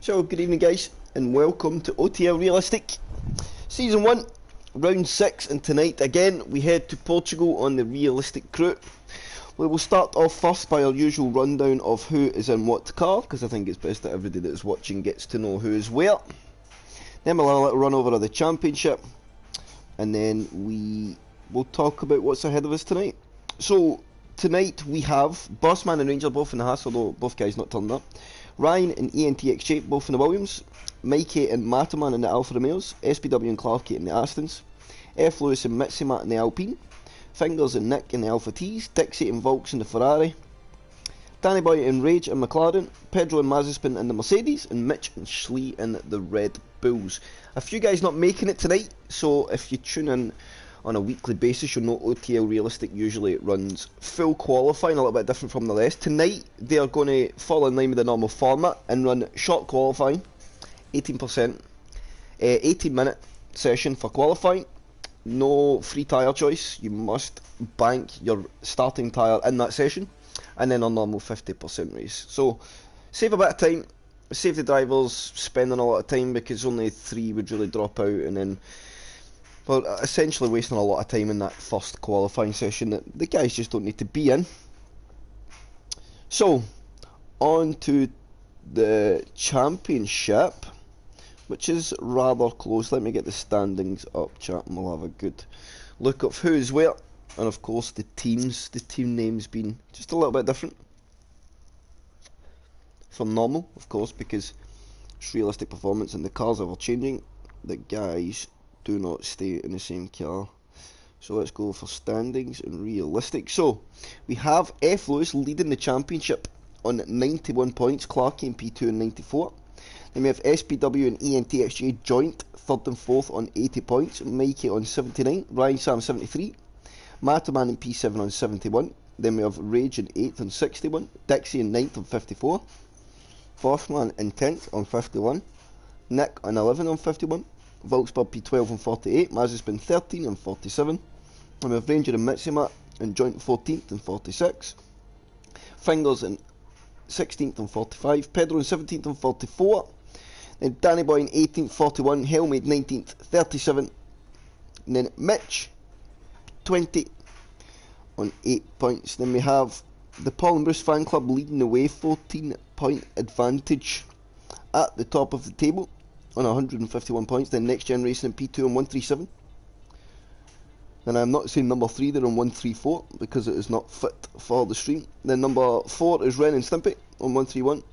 So, good evening guys, and welcome to OTL Realistic Season 1, Round 6, and tonight again we head to Portugal on the Realistic crew. We will start off first by our usual rundown of who is in what car, because I think it's best that everybody that is watching gets to know who is where. Then we'll have a little run over of the championship, and then we will talk about what's ahead of us tonight. So, tonight we have Bossman and Ranger both in the Haas, although both guys not turned up. Ryan and ENTXJ both in the Williams, Mikey and Mataman in the Alfa Romeos, SPW and Clarkey in the Astons, F. Lewis and Mitsumat in the Alpine, Fingers and Nick in the Alfa T's, Dixie and Volks in the Ferrari, Danny Boy and Rage in McLaren, Pedro and Mazepin in the Mercedes, and Mitch and Schlee in the Red Bulls. A few guys not making it tonight, so if you tune in on a weekly basis, you'll know OTL Realistic usually runs full qualifying, a little bit different from the rest. Tonight they are going to fall in line with the normal format and run short qualifying, 18%, 18-minute session for qualifying, no free tyre choice, you must bank your starting tyre in that session, and then a normal 50% race. So save a bit of time, save the drivers spending a lot of time, because only 3 would really drop out, and then well, essentially wasting a lot of time in that first qualifying session that the guys just don't need to be in. So, on to the championship, which is rather close. Let me get the standings up, chat, and we'll have a good look of who's where. And of course the teams, the team names being just a little bit different from normal, of course, because it's realistic performance and the cars are ever changing. The guys do not stay in the same car. So let's go for standings and realistic. So we have F. Lewis leading the championship on 91 points, Clarkey in P2 and 94. Then we have SPW and ENTXJ joint, 3rd and 4th on 80 points, Mikey on 79, Ryan Sam 73, Mataman in P7 on 71. Then we have Rage in 8th on 61, Dixie in 9th on 54, Bossman in 10th on 51, Nick on 11 on 51, Volksburg P12 and 48, Mazepin 13 and 47, and we have Ranger and Mitsumat in joint 14th and 46, Fingers in 16th and 45, Pedro in 17th and 44, then Danny Boy in 18th 41, Helmade 19th 37, and then Mitch 20 on 8 points. Then we have the Paul and Bruce fan club leading the way, 14-point advantage at the top of the table on 151 points. Then Next Gen Racing in P2 on 137. Then I'm not saying number 3, they're on 134 because it is not fit for the stream. Then number 4 is Ren and Stimpy on 131.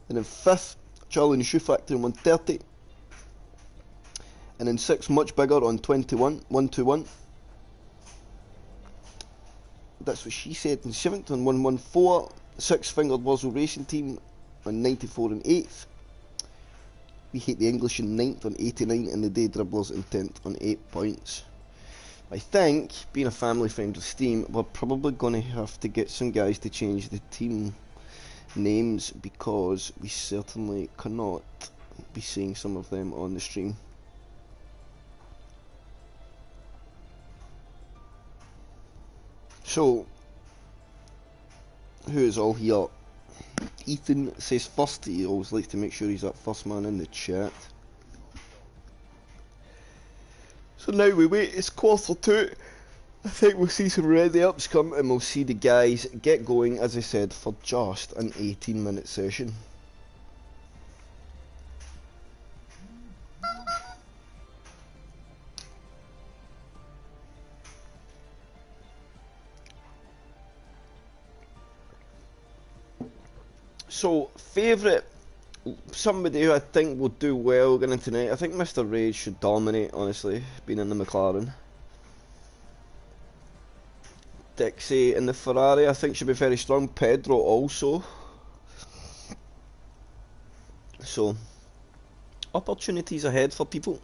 And then 5th, Charlie and the Shoe Factory on 130. And then 6th, much bigger on 21, 121. That's what she said. And 7th on 114. 6th, Fingered Wurzel Racing Team on 94 and 8th. We hate the English in 9th on 89, and the Day Dribblers in 10th on 8 points. I think, being a family friend with Steam, we're probably going to have to get some guys to change the team names, because we certainly cannot be seeing some of them on the stream. So, who is all here? Ethan says first. He always likes to make sure he's that first man in the chat. So now we wait, it's Q2. I think we'll see some ready ups come, and we'll see the guys get going, as I said, for just an 18-minute session. So, favourite, somebody who I think will do well going into tonight, I think Mr. Rage should dominate, honestly, being in the McLaren. Dixie in the Ferrari, I think should be very strong. Pedro also. So, opportunities ahead for people.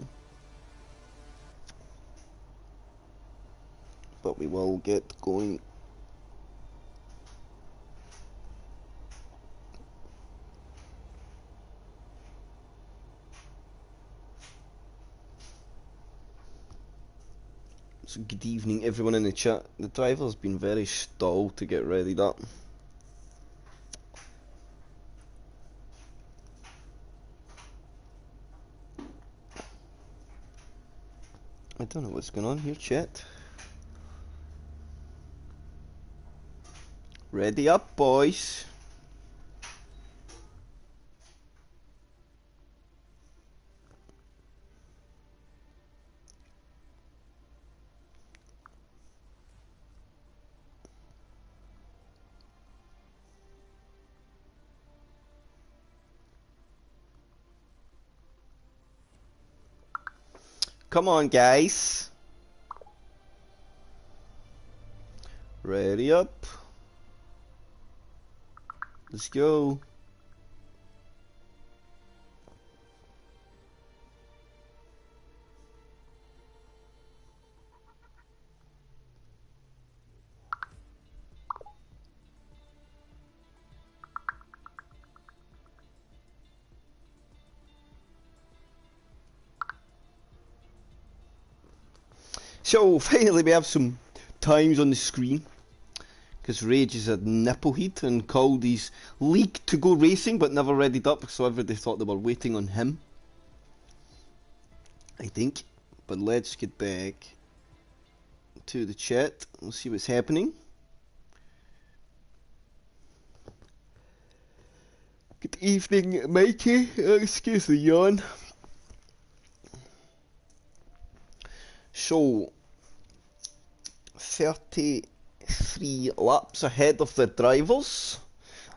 But we will get going. So good evening everyone in the chat. The driver's been very stalled to get readied up. I don't know what's going on here, chat. Ready up, boys. Come on, guys. Ready up. Let's go. So finally we have some times on the screen, because Rage is a nipplehead and called these League to go racing but never readied up, so everybody thought they were waiting on him, I think. But let's get back to the chat. We'll see what's happening. Good evening, Mikey. Excuse the yawn. So 33 laps ahead of the drivers,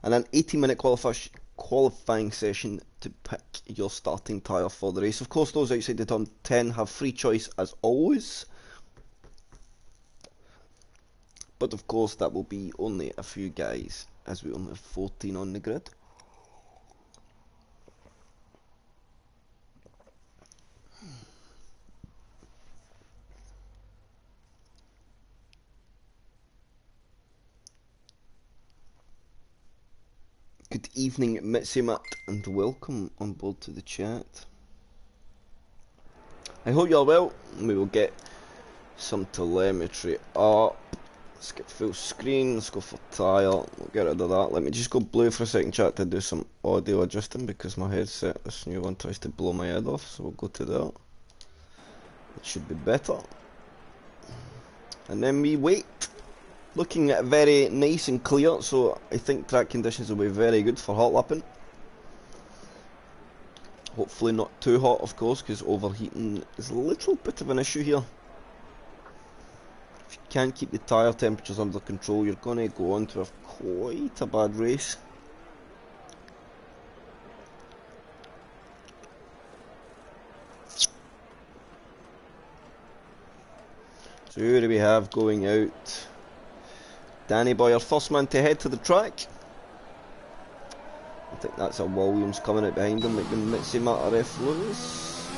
and an 80-minute qualifying session to pick your starting tyre for the race. Of course, those outside the turn 10 have free choice as always, but of course that will be only a few guys, as we only have 14 on the grid. Good evening, Mitsumat, and welcome on board to the chat. I hope you're well. We will get some telemetry up. Let's get full screen. Let's go for tyre. We'll get rid of that. Let me just go blue for a second, chat, to do some audio adjusting, because my headset, this new one, tries to blow my head off. So we'll go to that. It should be better. And then we wait. Looking at very nice and clear, so I think track conditions will be very good for hot lapping. Hopefully not too hot, of course, because overheating is a little bit of an issue here. If you can't keep the tyre temperatures under control, you're going to go on to have quite a bad race. So who do we have going out? Danny Boy, our first man to head to the track. I think that's a Williams coming out behind him, making Mitsumat or F. Lewis.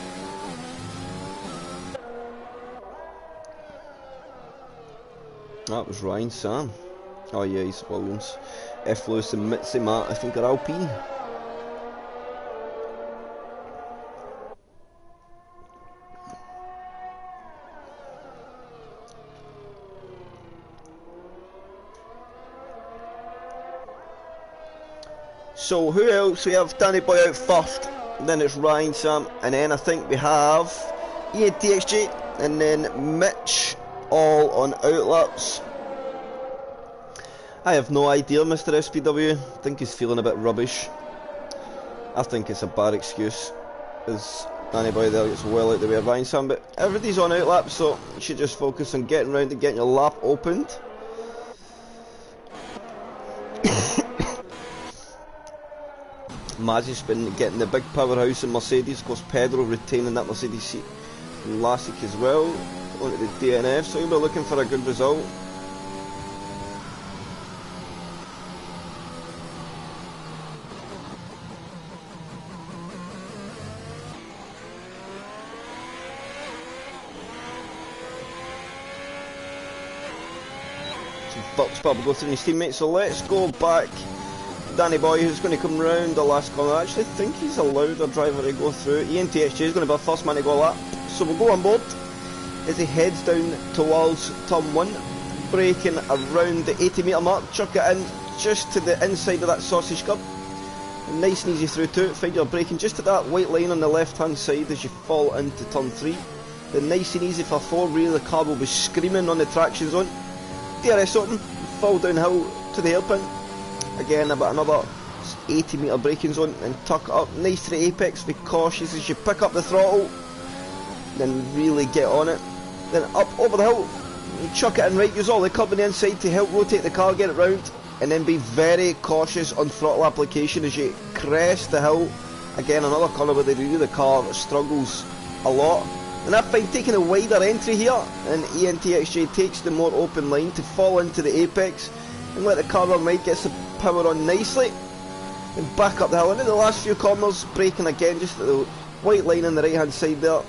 That was Ryan Sam. Oh yeah, he's Williams. F. Lewis and Mitsumat, I think, are Alpine. So who else? We have Danny Boy out first, then it's Ryan Sam, and then I think we have Ian TXG, and then Mitch, all on outlaps. I have no idea, Mr. SPW. I think he's feeling a bit rubbish. I think it's a bad excuse, as Danny Boy there gets well out the way of Ryan Sam, but everybody's on outlaps, so you should just focus on getting round and getting your lap opened. Mazzy's been getting the big powerhouse in Mercedes, of course Pedro retaining that Mercedes seat in last week as well, onto the DNF, so he'll be looking for a good result. So Buck's probably go through his teammates, so let's go back. Danny Boy, who's going to come round the last corner. I actually think he's allowed a driver to go through. Ian TXG is going to be our first man to go lap. So we'll go on board as he heads down towards turn 1, braking around the 80-metre mark. Chuck it in just to the inside of that sausage curb. Nice and easy through to it. Find your braking just at that white line on the left hand side as you fall into turn 3. then nice and easy for 4, really the car will be screaming on the traction zone. DRS open, fall downhill to the hairpin. Again, about another 80 metre braking zone, and tuck up nice to the apex. Be cautious as you pick up the throttle, then really get on it. Then up over the hill, chuck it in right, use all the curb on the inside to help rotate the car, get it round, and then be very cautious on throttle application as you crest the hill. Again, another corner where the car struggles a lot. And I find taking a wider entry here, and ENTXJ takes the more open line to fall into the apex and let the car run right, gets the power on nicely, and back up the hill. Into the last few corners, braking again just at the white line on the right hand side there.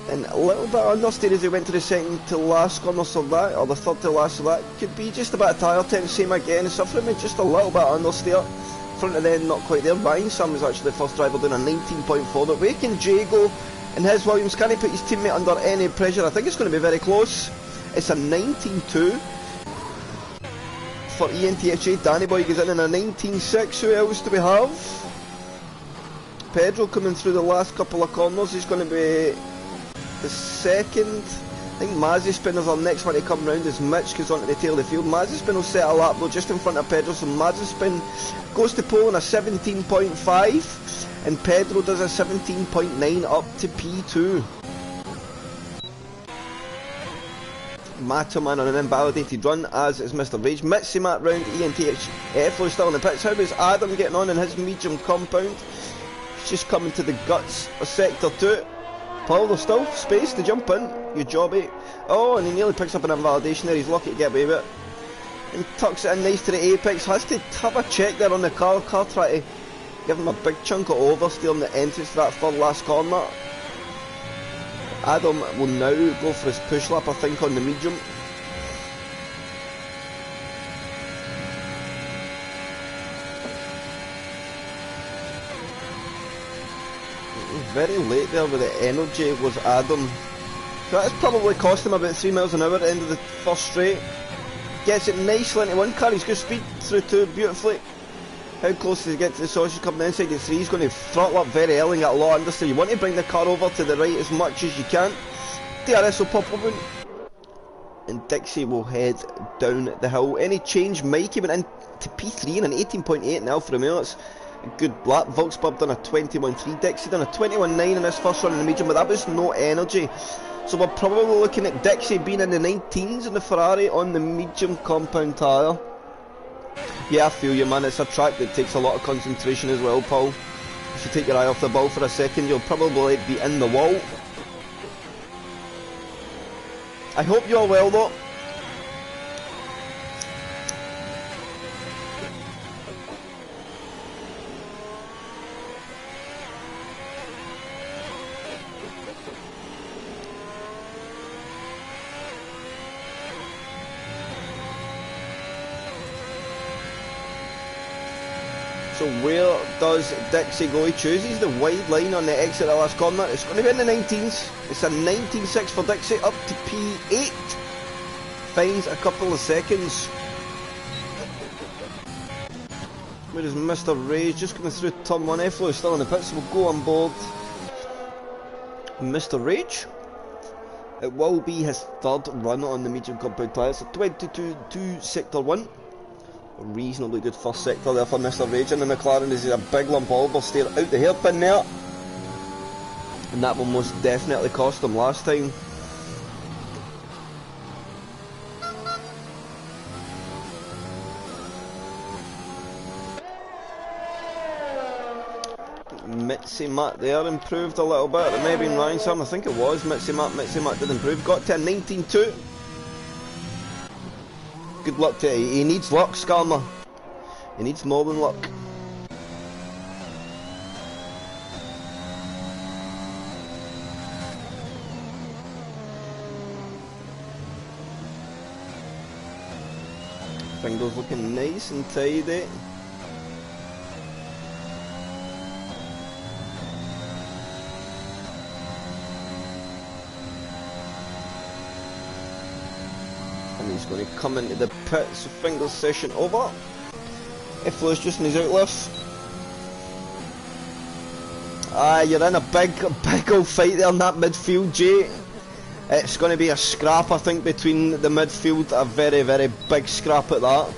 And a little bit understeer as he went to the second to last corner of that, or the third to last of that. Could be just about a tyre temp, same again, suffering with just a little bit understeer. Front of the end not quite there. Ryan Sam was actually the first driver doing a 19.4, but where can Jay go in his Williams? Can he put his teammate under any pressure? I think it's going to be very close. It's a 19.2 for ENTHJ. Danny Boy goes in a 19.6. Who else do we have? Pedro coming through the last couple of corners. He's going to be the second. I think Mazepin is our next one to come round as Mitch goes onto the tail of the field. Mazepin will set a lap though just in front of Pedro, so Mazepin goes to pole in a 17.5 and Pedro does a 17.9 up to P2. Matoman on an invalidated run, as is Mr. Rage. Mitsumat round ENTH. Eflo's still in the pits. How is Adam getting on in his medium compound? He's just coming to the guts of sector 2. Paul, there's still space to jump in. Good job, eh? Oh, and he nearly picks up an invalidation there. He's lucky to get away with it. And tucks it in nice to the apex. Has to have a check there on the car. Car try to give him a big chunk of oversteer on the entrance to that third last corner. Adam will now go for his push lap, I think, on the medium. Very late there with the energy was Adam. That's probably cost him about 3 miles an hour at the end of the first straight. Gets it nicely into one car, he's good speed through two beautifully. How close does he get to the sausage coming inside the three? He's going to throttle up very early and get a lot of understeer. You want to bring the car over to the right as much as you can. DRS will pop open. And Dixie will head down the hill. Any change? Mikey went into P3 in an 18.8 now for a minute. That's a good lap. Volkswagen done a 21.3. Dixie done a 21.9 in his first run in the medium, but that was no energy. So we're probably looking at Dixie being in the 19s in the Ferrari on the medium compound tyre. Yeah, I feel you, man. It's a track that takes a lot of concentration as well, Paul. If you take your eye off the ball for a second, you'll probably be in the wall. I hope you're well, though. So where does Dixie go? He chooses the wide line on the exit of the last corner. It's going to be in the 19s. It's a 19.6 for Dixie, up to P8. Finds a couple of seconds. Where is Mr. Rage? Just coming through turn 1. Eflo is still in the pits, so we'll go on board Mr. Rage. It will be his third run on the medium compound tyres. So 22.2 sector 1. A reasonably good first sector there for Mr. Rage, and the McLaren is a big lump of oversteer out the hairpin there, and that will most definitely cost him last time. Mitzi Matt there improved a little bit. It may have been Ryan Sam, I think it was Mitzi Matt. Mitzi Matt did improve, got to a 19.2. Good luck to him. He needs luck, Skarma. He needs more than luck. Fingers looking nice and tidy. He's going to come into the pit, so fingers session over. Eflo's just in his outlift. You're in a big old fight there in that midfield, Jay. It's going to be a scrap, I think, between the midfield. A very, very big scrap at that.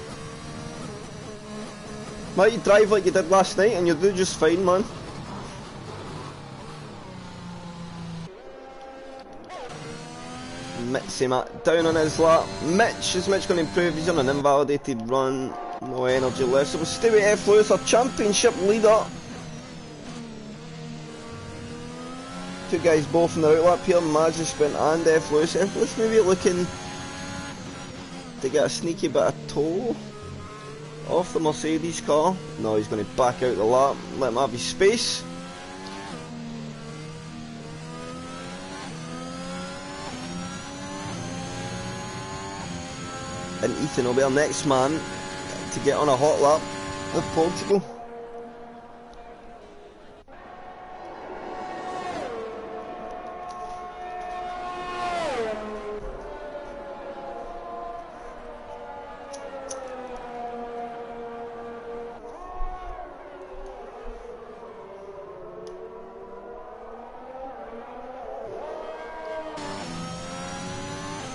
Might you drive like you did last night and you'll do just fine, man. Mitzi Matt down on his lap. Is Mitch going to improve? He's on an invalidated run. No energy left. So we'll stay with F. Lewis, our championship leader. Two guys both in the outlap here, Mazespin and F. Lewis. F. Lewis maybe looking to get a sneaky bit of toe off the Mercedes car. No, he's going to back out the lap, let him have his space. And Ethan will be our next man to get on a hot lap with Portugal.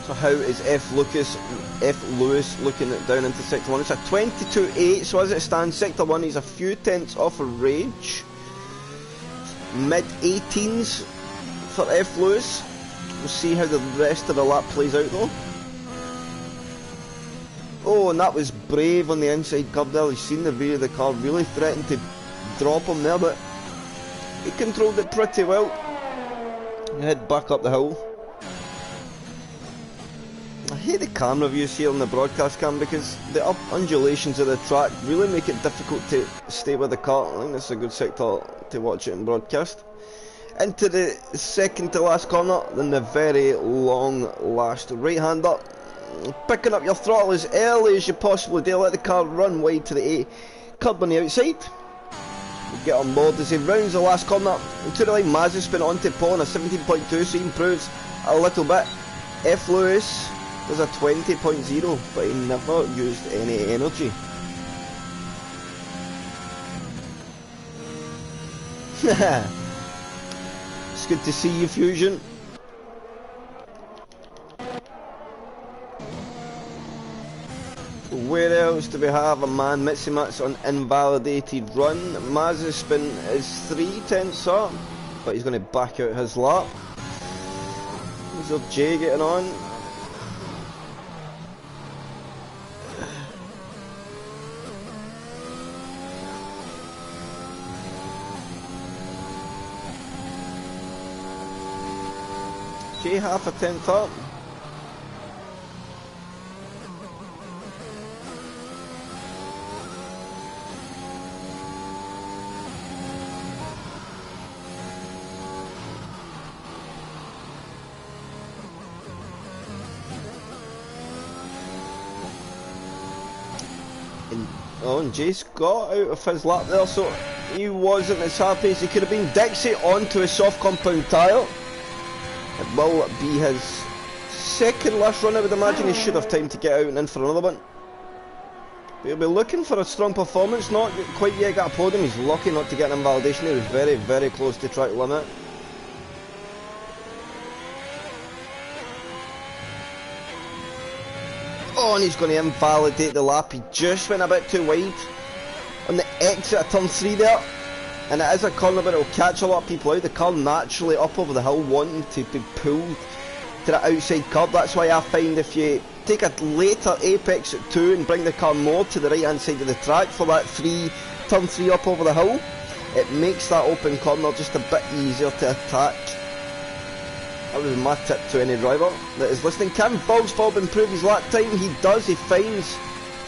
So how is F. Lewis looking at down into Sector 1? It's a 22.8, so as it stands, Sector 1 he's a few tenths off a Rage. Mid-18s for F. Lewis. We'll see how the rest of the lap plays out though. Oh, and that was brave on the inside curb there. He's seen the rear of the car, really threatened to drop him there, but he controlled it pretty well. Head back up the hill. I hate the camera views here on the broadcast cam because the up undulations of the track really make it difficult to stay with the car. I think this is a good sector to watch it in broadcast. Into the second to last corner, then the very long last right-hander. Picking up your throttle as early as you possibly do. Let the car run wide to the A curb on the outside. Get on board as he rounds the last corner. And to the line, Mazespin onto Paul on a 17.2, so he improves a little bit. F. Lewis was a 20.0, but he never used any energy. It's good to see you, Fusion. Where else do we have a man? Mitsumat's on invalidated run. Mazespin is 3 tenths up, but he's going to back out his lap. Is there Jay getting on? Jay half a tenth up. And Jace got out of his lap there, so he wasn't as happy as he could have been. Dixie onto a soft compound tyre. It will be his second last run, I would imagine. He should have time to get out and in for another one. But he'll be looking for a strong performance, not quite yet got a podium. He's lucky not to get an invalidation. He was very, very close to track limit. Oh, and he's going to invalidate the lap. He just went a bit too wide on the exit of turn 3 there. And it is a corner, but it will catch a lot of people out. The car naturally up over the hill, wanting to be pulled to the outside curb. That's why I find if you take a later apex at 2 and bring the car more to the right hand side of the track for that turn 3 up over the hill, it makes that open corner just a bit easier to attack. That was my tip to any driver that is listening. Can Bob improve his lap time? He does. He finds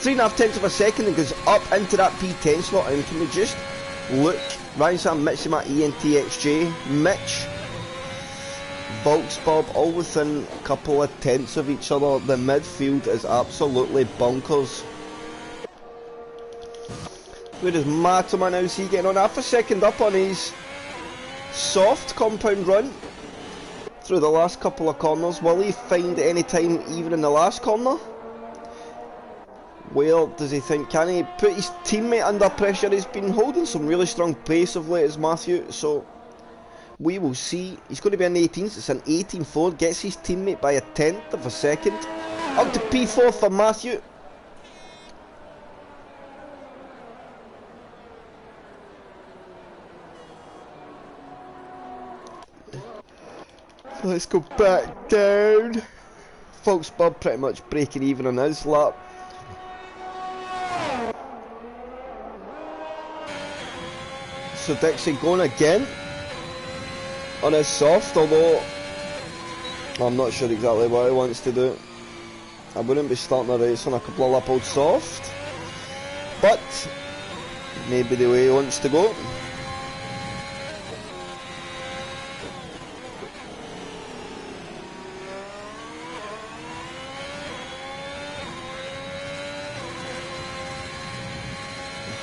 3.5 tenths of a second and goes up into that P10 slot. And can we just look? Ryan Sam, Mitsuma, ENTXJ, Mitch, Bob, all within a couple of tenths of each other. The midfield is absolutely bonkers. Where is Matoma now? Is he getting on half a second up on his soft compound run through the last couple of corners? Will he find any time even in the last corner? Where does he think? Can he put his teammate under pressure? He's been holding some really strong pace of late as Matthew, so We will see. He's going to be in the 18s. It's an 18-4. Gets his teammate by a tenth of a second. Up to P4 for Matthew. Let's go back down. Folks, Bob pretty much breaking even on his lap. So Dixie going again on his soft, although I'm not sure exactly what he wants to do. I wouldn't be starting a race on a couple of lap old soft, but maybe the way he wants to go.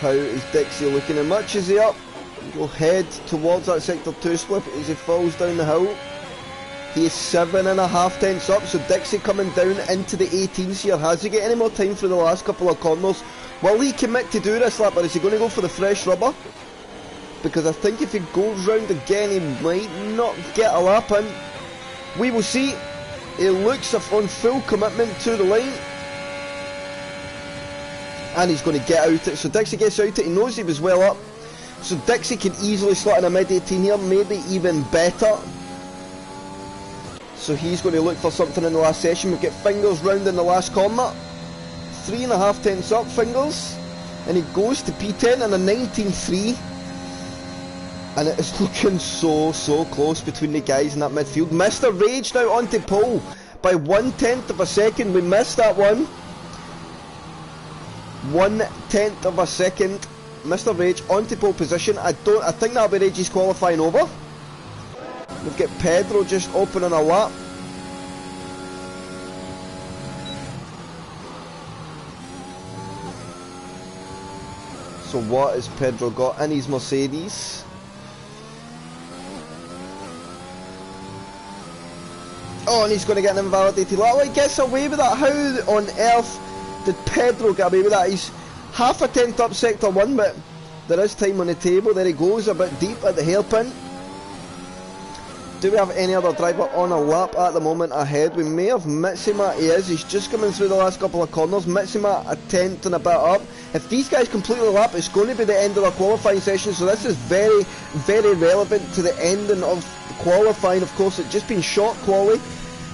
How is Dixie looking? How much is he up? He'll head towards that sector 2 split as he falls down the hill. He is 7.5 tenths up, so Dixie coming down into the 18s here. Has he got any more time for the last couple of corners? Will he commit to do this lap, or is he going to go for the fresh rubber? Because I think if he goes round again, he might not get a lap in. We will see. He looks on full commitment to the line. And he's going to get out it. So Dixie gets out it. He knows he was well up. So Dixie can easily slot in a mid-18 here, maybe even better. So he's going to look for something in the last session. We've got Fingers round in the last corner. 3.5 tenths up, Fingers. And he goes to P10 and a 19.3. And it is looking so close between the guys in that midfield. Mr. Rage now onto pole by 1/10 of a second. We missed that one. 1/10 of a second. Mr. Rage onto pole position. I think that'll be Rage's qualifying over. We've got Pedro just opening a lap. So what has Pedro got in his Mercedes? Oh, and he's going to get an invalidated lap. He gets away with that. How on earth did Pedro get away with that? He's half a tenth up sector 1, but there is time on the table. There he goes, a bit deep at the hairpin. Do we have any other driver on a lap at the moment ahead? We may have Mitsima. He is. He's just coming through the last couple of corners. Mitsima a tenth and a bit up. If these guys complete the lap, it's going to be the end of the qualifying session. So this is very relevant to the ending of qualifying. Of course, it's just been short quali.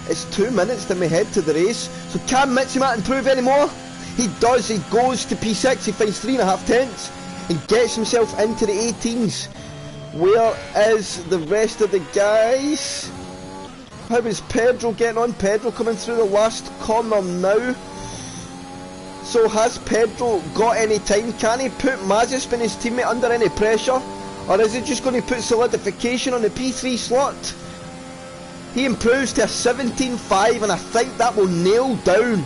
It's 2 minutes then we head to the race. So can Mitsima improve any more? He does. He goes to P6. He finds 3.5 tenths and gets himself into the 18s. Where is the rest of the guys? How is Pedro getting on? Pedro coming through the last corner now. So has Pedro got any time? Can he put Mazepin, his teammate, under any pressure? Or is he just going to put solidification on the P3 slot? He improves to a 17.5 and I think that will nail down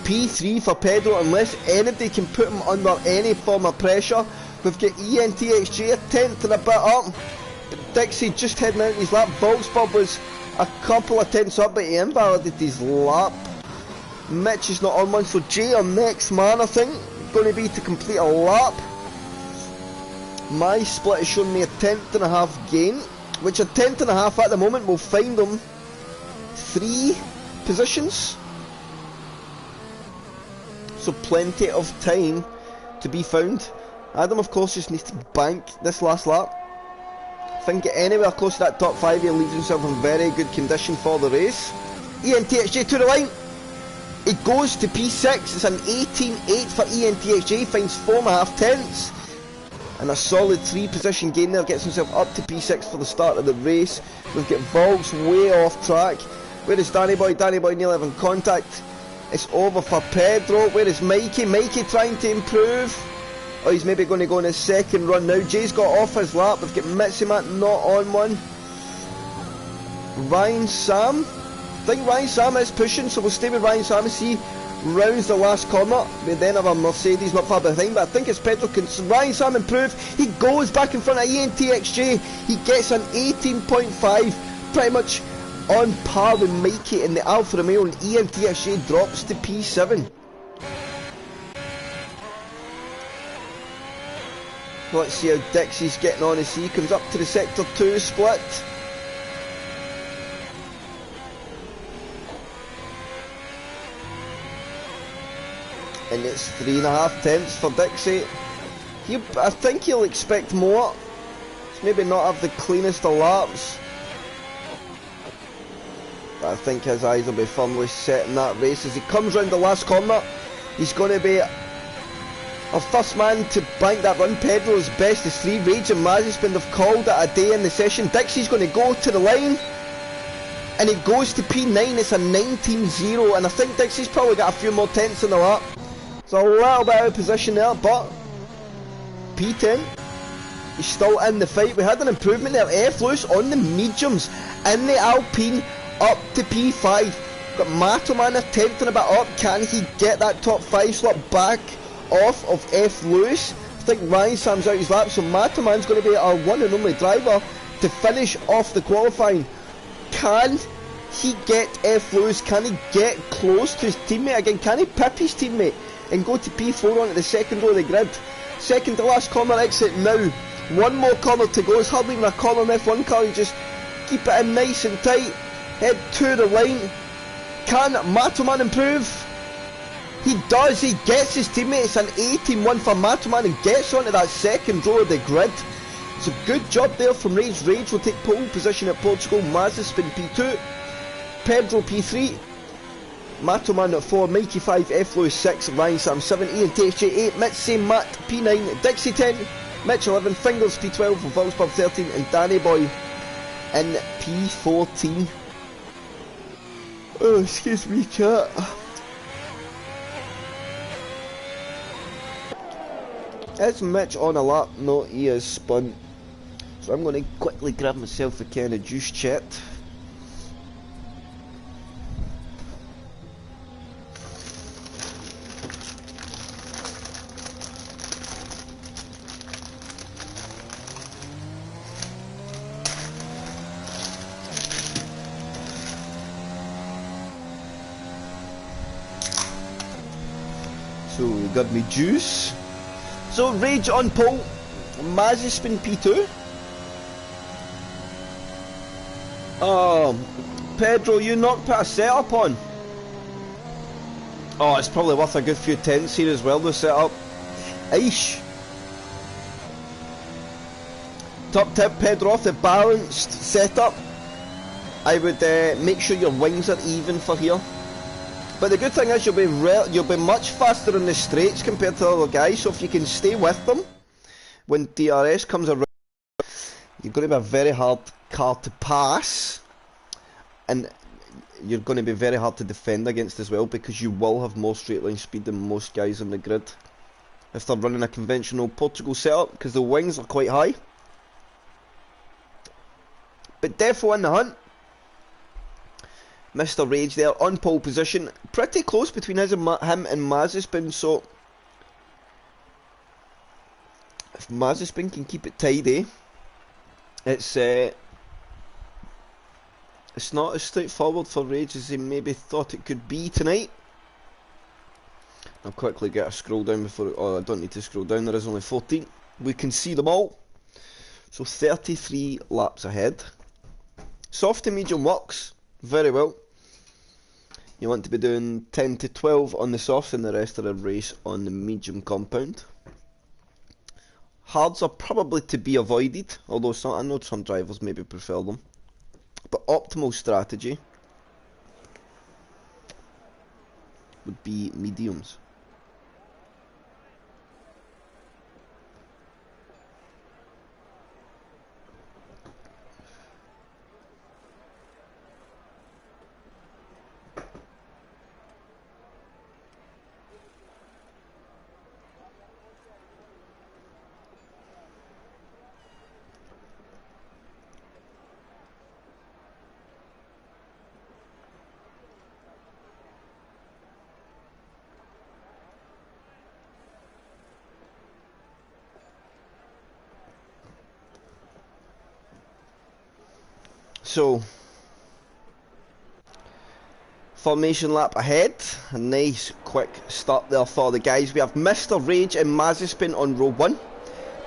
P3 for Pedro unless anybody can put him under any form of pressure. We've got ENTXG a tenth and a bit up. Dixie just heading out his lap. Volkswagen was a couple of tenths up, but he invalidated his lap. Mitch is not on one, so Jay, our next man, I think, going to be to complete a lap. My split is showing me a 10.5 gain, which a 10.5 at the moment will find him 3 positions. So plenty of time to be found. Adam, of course, just needs to bank this last lap. If I can get anywhere close to that top 5, he leaves himself in very good condition for the race. ENTXJ to the line. He goes to P6. It's an 18.8 for ENTXJ. Finds 4.5 tenths. And a solid 3 position gain there. Gets himself up to P6 for the start of the race. We've got Volks way off track. Where is Danny Boy? Danny Boy nearly having contact. It's over for Pedro. Where is Mikey? Mikey trying to improve. Oh, he's maybe going to go on his second run now. Jay's got off his lap. We've got Mitsima not on one. Ryan Sam. I think Ryan Sam is pushing, so we'll stay with Ryan Sam and see rounds the last corner. We then have a Mercedes not far behind, but I think it's Pedro. Can Ryan Sam improve? He goes back in front of ENTXJ. He gets an 18.5, pretty much on par with Mikey in the Alfa Romeo, and ENTXJ drops to P7. Let's see how Dixie's getting on as he comes up to the sector 2 split. And it's 3.5 tenths for Dixie. I think he'll expect more. He's maybe not have the cleanest of laps. But I think his eyes will be firmly set in that race. As he comes round the last corner, he's going to be a first man to bank that run. Pedro's best is 3. Rage and Mazepin have called it a day in the session. Dixie's going to go to the line. And he goes to P9. It's a 19-0. And I think Dixie's probably got a few more tenths in the lap. So a little bit out of position there, but P10, he's still in the fight. We had an improvement there. F. Lewis on the mediums in the Alpine up to P5. Got Matoman attempting a bit up. Can he get that top 5 slot back off of F. Lewis? I think Ryan Sam's out his lap, so Matoman's going to be our one and only driver to finish off the qualifying. Can he get F. Lewis? Can he get close to his teammate again? Can he pip his teammate and go to P4 onto the second row of the grid? Second to last corner exit now. One more corner to go. It's hardly even a corner in F1 car. You just keep it in nice and tight. Head to the line. Can Matoman improve? He does. He gets his teammate. It's an 18-1 for Matoman and gets onto that second row of the grid. It's a good job there from Rage. Rage will take pole position at Portugal. Mazepin P2. Pedro P3. Matoman at 4, Mikey 5, F. Lewis 6, Ryan Sam 7, Ian THJ 8, Mitzi Matt P9, Dixie 10, Mitch 11, Fingers P12, Volksburg 13, and Danny Boy in P14. Oh, excuse me, chat. Is Mitch on a lap? No, he is spun. So I'm going to quickly grab myself a can of juice, chat. So we got me juice. So Rage on pole, Mazepin P2. Pedro, you knocked put a setup on. Oh, it's probably worth a good few tenths here as well, the setup. Aish. Top tip, Pedro, off the balanced setup. I would make sure your wings are even for here. But the good thing is you'll be much faster in the straights compared to the other guys, so if you can stay with them when DRS comes around, you're going to be a very hard car to pass, and you're going to be very hard to defend against as well, because you will have more straight line speed than most guys on the grid if they're running a conventional Portugal setup, because the wings are quite high. But Defo in the hunt. Mr. Rage there on pole position, pretty close between him and Mazepin, so if Mazepin can keep it tidy, it's not as straightforward for Rage as he maybe thought it could be tonight. I'll quickly get a scroll down before, oh, I don't need to scroll down, there is only 14, we can see them all. So 33 laps ahead. Soft to medium works very well. You want to be doing 10 to 12 on the soft and the rest of the race on the medium compound. Hards are probably to be avoided, although I know some drivers maybe prefer them. But optimal strategy would be mediums. So, formation lap ahead, a nice quick start there for the guys. We have Mr. Rage and Mazepin on row 1,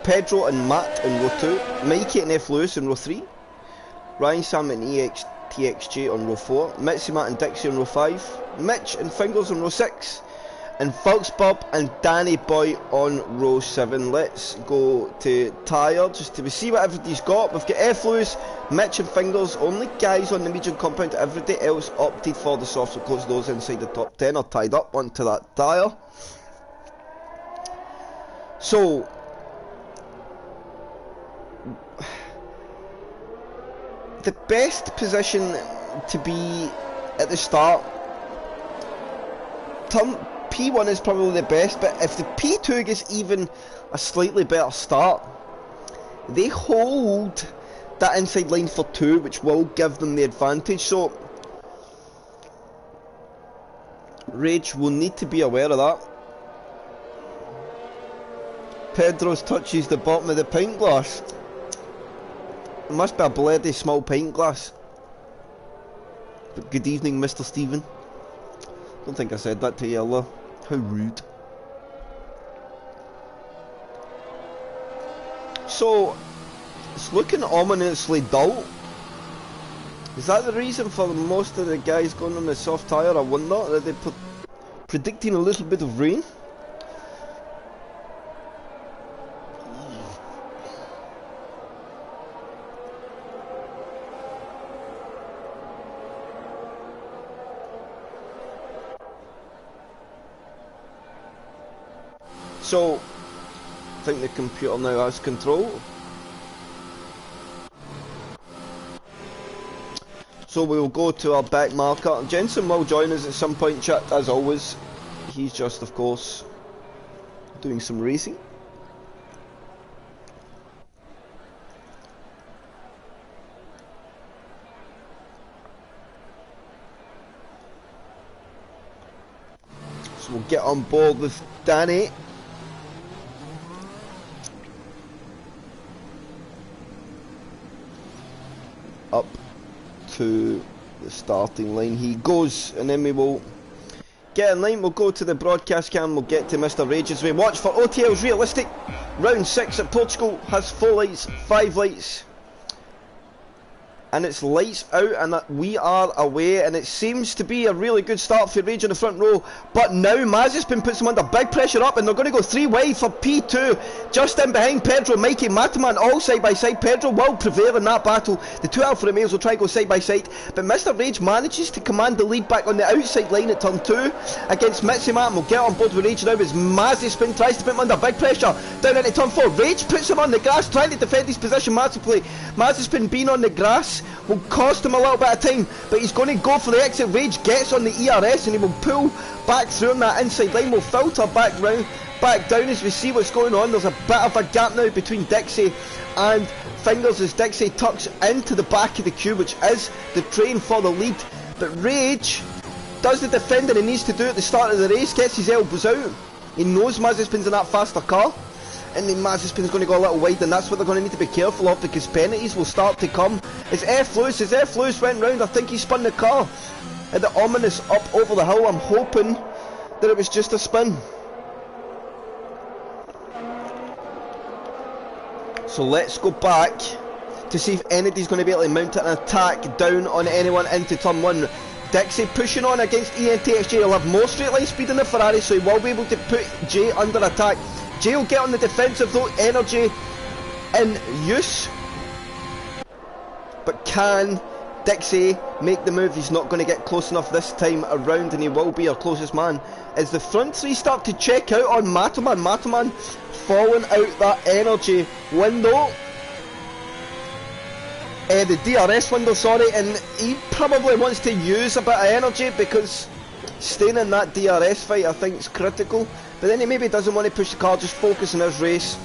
Pedro and Matt in row 2, Mikey and F. Lewis in row 3, Ryan, Sam and EXTXJ on row 4, Mitzi, Matt and Dixie on row 5, Mitch and Fingers on row 6, and Fox Bob and Danny Boy on row 7. Let's go to tyre just to see what everybody's got. We've got F. Lewis, Mitch and Fingers, only guys on the medium compound. Everybody else opted for the soft, so close those inside the top 10 are tied up onto that tyre. So the best position to be at the start, P1 is probably the best, but if the P2 gets even a slightly better start, they hold that inside line for 2, which will give them the advantage. So Rage will need to be aware of that. Pedro's touches the bottom of the pint glass. It must be a bloody small pint glass. But good evening, Mr. Stephen. Don't think I said that to you earlier. How rude. So, it's looking ominously dull. Is that the reason for most of the guys going on the soft tyre? I wonder. Are they predicting a little bit of rain? So, I think the computer now has control. So we will go to our back marker. Jensen will join us at some point, chat, as always. He's just, of course, doing some racing. So we'll get on board with Danny. Up to the starting line he goes, and then we will get in line. We'll go to the broadcast cam. We'll get to Mr. Rage as we watch for OTL's realistic round 6 at Portugal. Has 4 lights, 5 lights, and it's lights out, and we are away, and it seems to be a really good start for Rage in the front row. But now Mazepin puts him under big pressure up, and they're going to go 3 wide for P2, just in behind Pedro, Mikey, Mataman, all side by side. Pedro will prevail in that battle. The 2 Alpha Romeos will try to go side by side, but Mr. Rage manages to command the lead back on the outside line at turn 2 against Mitsima, and we'll get on board with Rage now as Mazepin tries to put him under big pressure down into turn 4. Rage puts him on the grass, trying to defend his position masterfully. Mazepin being on the grass will cost him a little bit of time, but he's going to go for the exit. Rage gets on the ERS and he will pull back through on that inside line. We'll filter back down as we see what's going on. There's a bit of a gap now between Dixie and Fingers as Dixie tucks into the back of the queue, which is the train for the lead. But Rage does the defending he needs to do at the start of the race, gets his elbows out. He knows Mazepin's in that faster car, and then Mazepin's going to go a little wide, and that's what they're going to need to be careful of, because penalties will start to come. As F. Lewis went round, I think he spun the car at the ominous up over the hill. I'm hoping that it was just a spin. So let's go back to see if anybody's going to be able to mount an attack down on anyone into turn 1. Dixie pushing on against ENTXJ. He'll have more straight line speed in the Ferrari, so he will be able to put Jay under attack. Jay will get on the defensive though, energy in use. But can Dixie make the move? He's not going to get close enough this time around, and he will be our closest man. As the front 3 start to check out on Mataman. Mataman falling out that energy window. The DRS window, sorry, and he probably wants to use a bit of energy, because staying in that DRS fight I think is critical. But then he maybe doesn't want to push the car, just focus on his race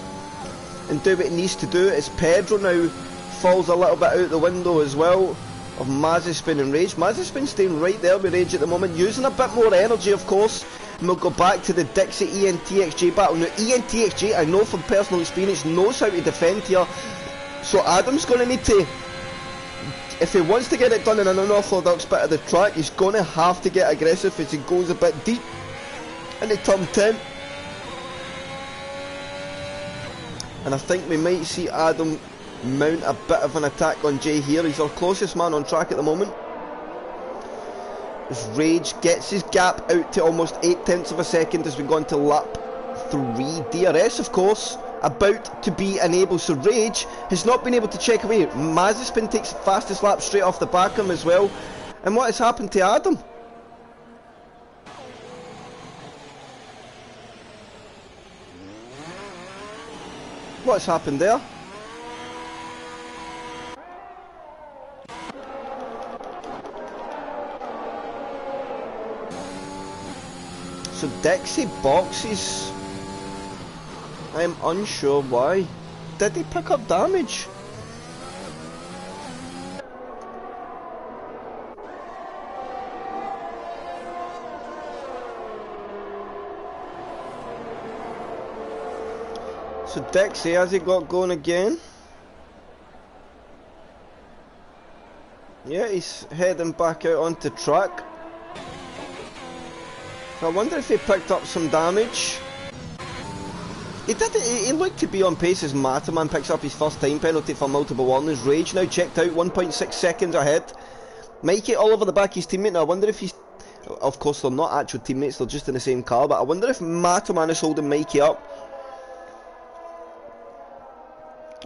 and do what he needs to do. As Pedro now falls a little bit out the window as well of Mazepin and Rage. Mazepin staying right there with Rage at the moment, using a bit more energy of course. And we'll go back to the Dixie ENTXJ battle. Now ENTXJ, I know from personal experience, knows how to defend here. So Adam's going to need to, if he wants to get it done in an unorthodox bit of the track, he's going to have to get aggressive as he goes a bit deep into turn 10. And I think we might see Adam mount a bit of an attack on Jay here. He's our closest man on track at the moment. As Rage gets his gap out to almost 8/10 of a second as we go into lap 3. DRS, of course, about to be enabled. So Rage has not been able to check away. Mazepin takes the fastest lap straight off the back of him as well. And what has happened to Adam? What's happened there? So Dixie boxes. I am unsure why. Did he pick up damage? So Dixie, has he got going again? Yeah, he's heading back out onto track. I wonder if he picked up some damage. He did. He looked to be on pace as Mataman picks up his first time penalty for multiple warnings. Rage now checked out, 1.6 seconds ahead. Mikey all over the back of his teammate. Now I wonder if he's... Of course they're not actual teammates, they're just in the same car, but I wonder if Mataman is holding Mikey up.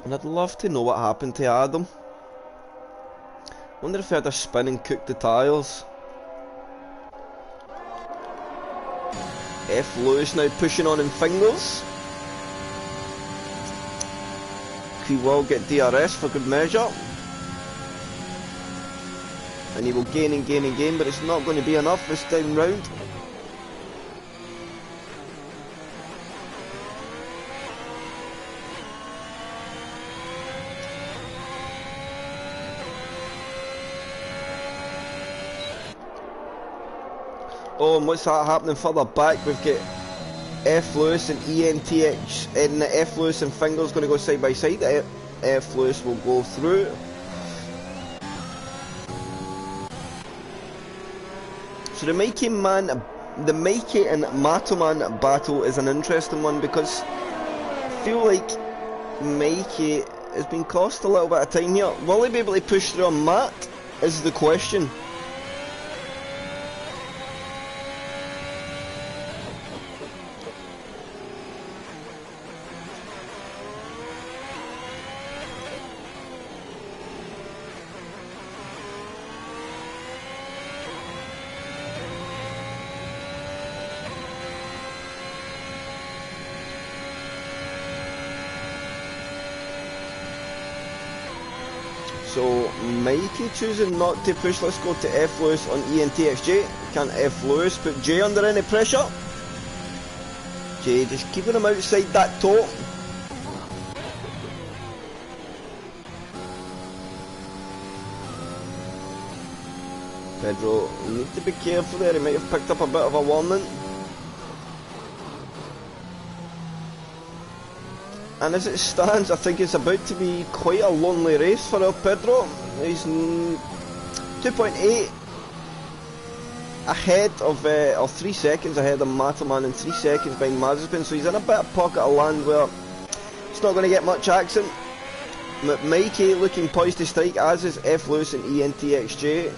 And I'd love to know what happened to Adam. Wonder if he had a spin and cooked the tyres. F. Lewis now pushing on in fingers. He will get DRS for good measure. And he will gain and gain and gain, but it's not going to be enough this time round. Oh, and what's that happening further back? We've got F. Lewis and ENTX, and F. Lewis and Fingers going to go side by side. F. Lewis will go through. So the Mikey and Matoman battle is an interesting one because I feel like Mikey has been cost a little bit of time here. Will he be able to push through on Matt? Is the question. So Mikey choosing not to push. Let's go to F. Lewis on ENTXJ. Can F. Lewis put J under any pressure? J just keeping him outside that toe. Pedro need to be careful there. He might have picked up a bit of a warning. And as it stands, I think it's about to be quite a lonely race for El Pedro. He's 2.8 ahead of, or 3 seconds ahead of Mataman and 3 seconds behind Mazepin, so he's in a bit of pocket of land where it's not going to get much action. Mikey looking poised to strike, as is F. Lewis and ENTXJ.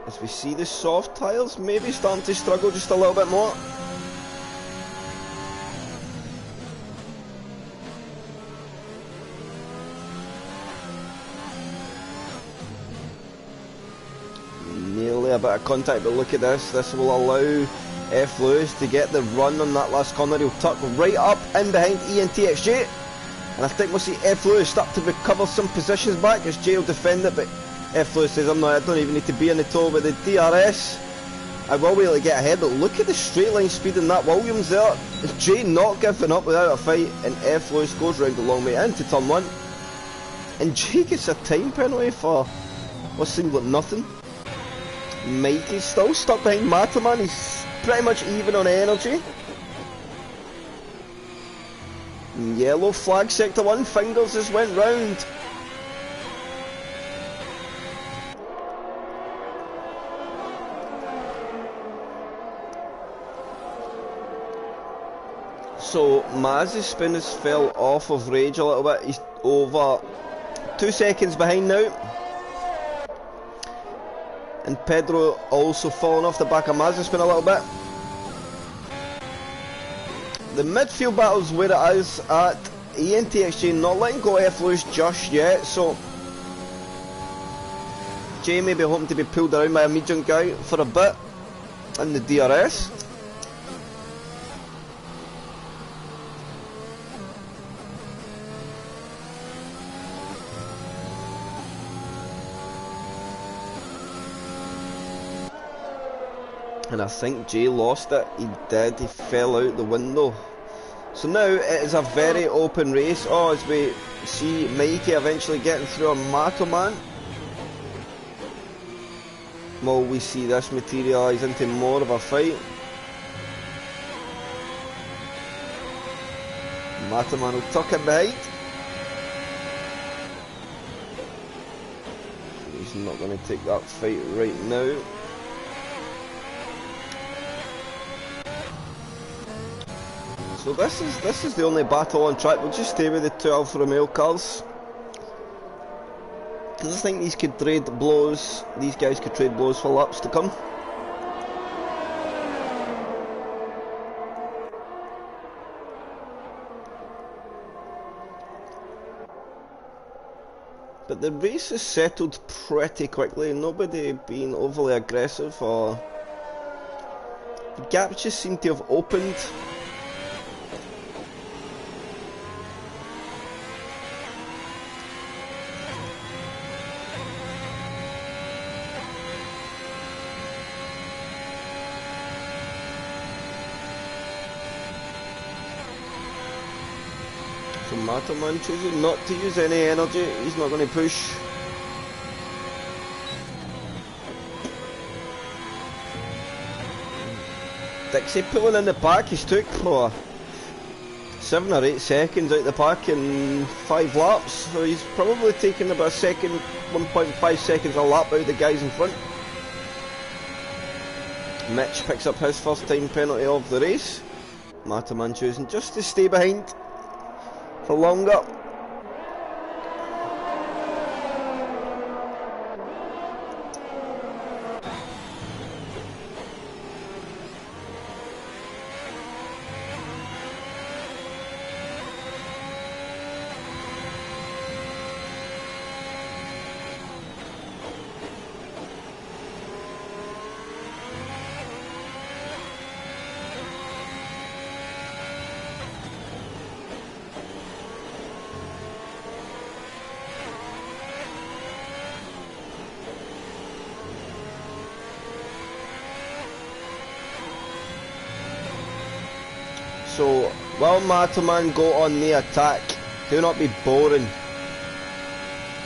As we see the soft tyres maybe starting to struggle just a little bit more. Nearly a bit of contact, but look at this. This will allow F. Lewis to get the run on that last corner. He'll tuck right up in behind ENTXJ. And I think we'll see F. Lewis start to recover some positions back as Jay will defend it, but F. Lewis says, I don't even need to be on the toe with the DRS. I will be able to get ahead, but look at the straight line speed in that Williams there. Jay not giving up without a fight, and F. Lewis goes round the long way into turn 1. And Jay gets a time penalty for what seemed like nothing. Mikey's still stuck behind Mataman, he's pretty much even on energy. Yellow flag, sector 1, Fingers just went round. So Mazepin has fell off of Rage a little bit. He's over 2 seconds behind now. And Pedro also falling off the back of Mazepin a little bit. The midfield battle's where it is at. ENTXJ not letting go F loose just yet, so Jay may be hoping to be pulled around by a medium guy for a bit in the DRS. And I think Jay lost it. He did. He fell out the window. So now it is a very open race. Oh, as we see Mikey eventually getting through a Matoman. Well, we see this materialise into more of a fight. Matoman will tuck it behind. He's not going to take that fight right now. So this is the only battle on track. We'll just stay with the two Alfa Romeo cars. Because I think these could trade blows. These guys could trade blows for laps to come. But the race is settled pretty quickly. Nobody being overly aggressive, or the gaps just seem to have opened. Matoman choosing not to use any energy. He's not going to push. Dixie pulling in the pack. He's took 7 or 8 seconds out the pack in 5 laps. So he's probably taken about a second, 1.5 seconds a lap out of the guys in front. Mitch picks up his first time penalty of the race. Matoman choosing just to stay behind for longer. So, while Matoman go on the attack, do not be boring.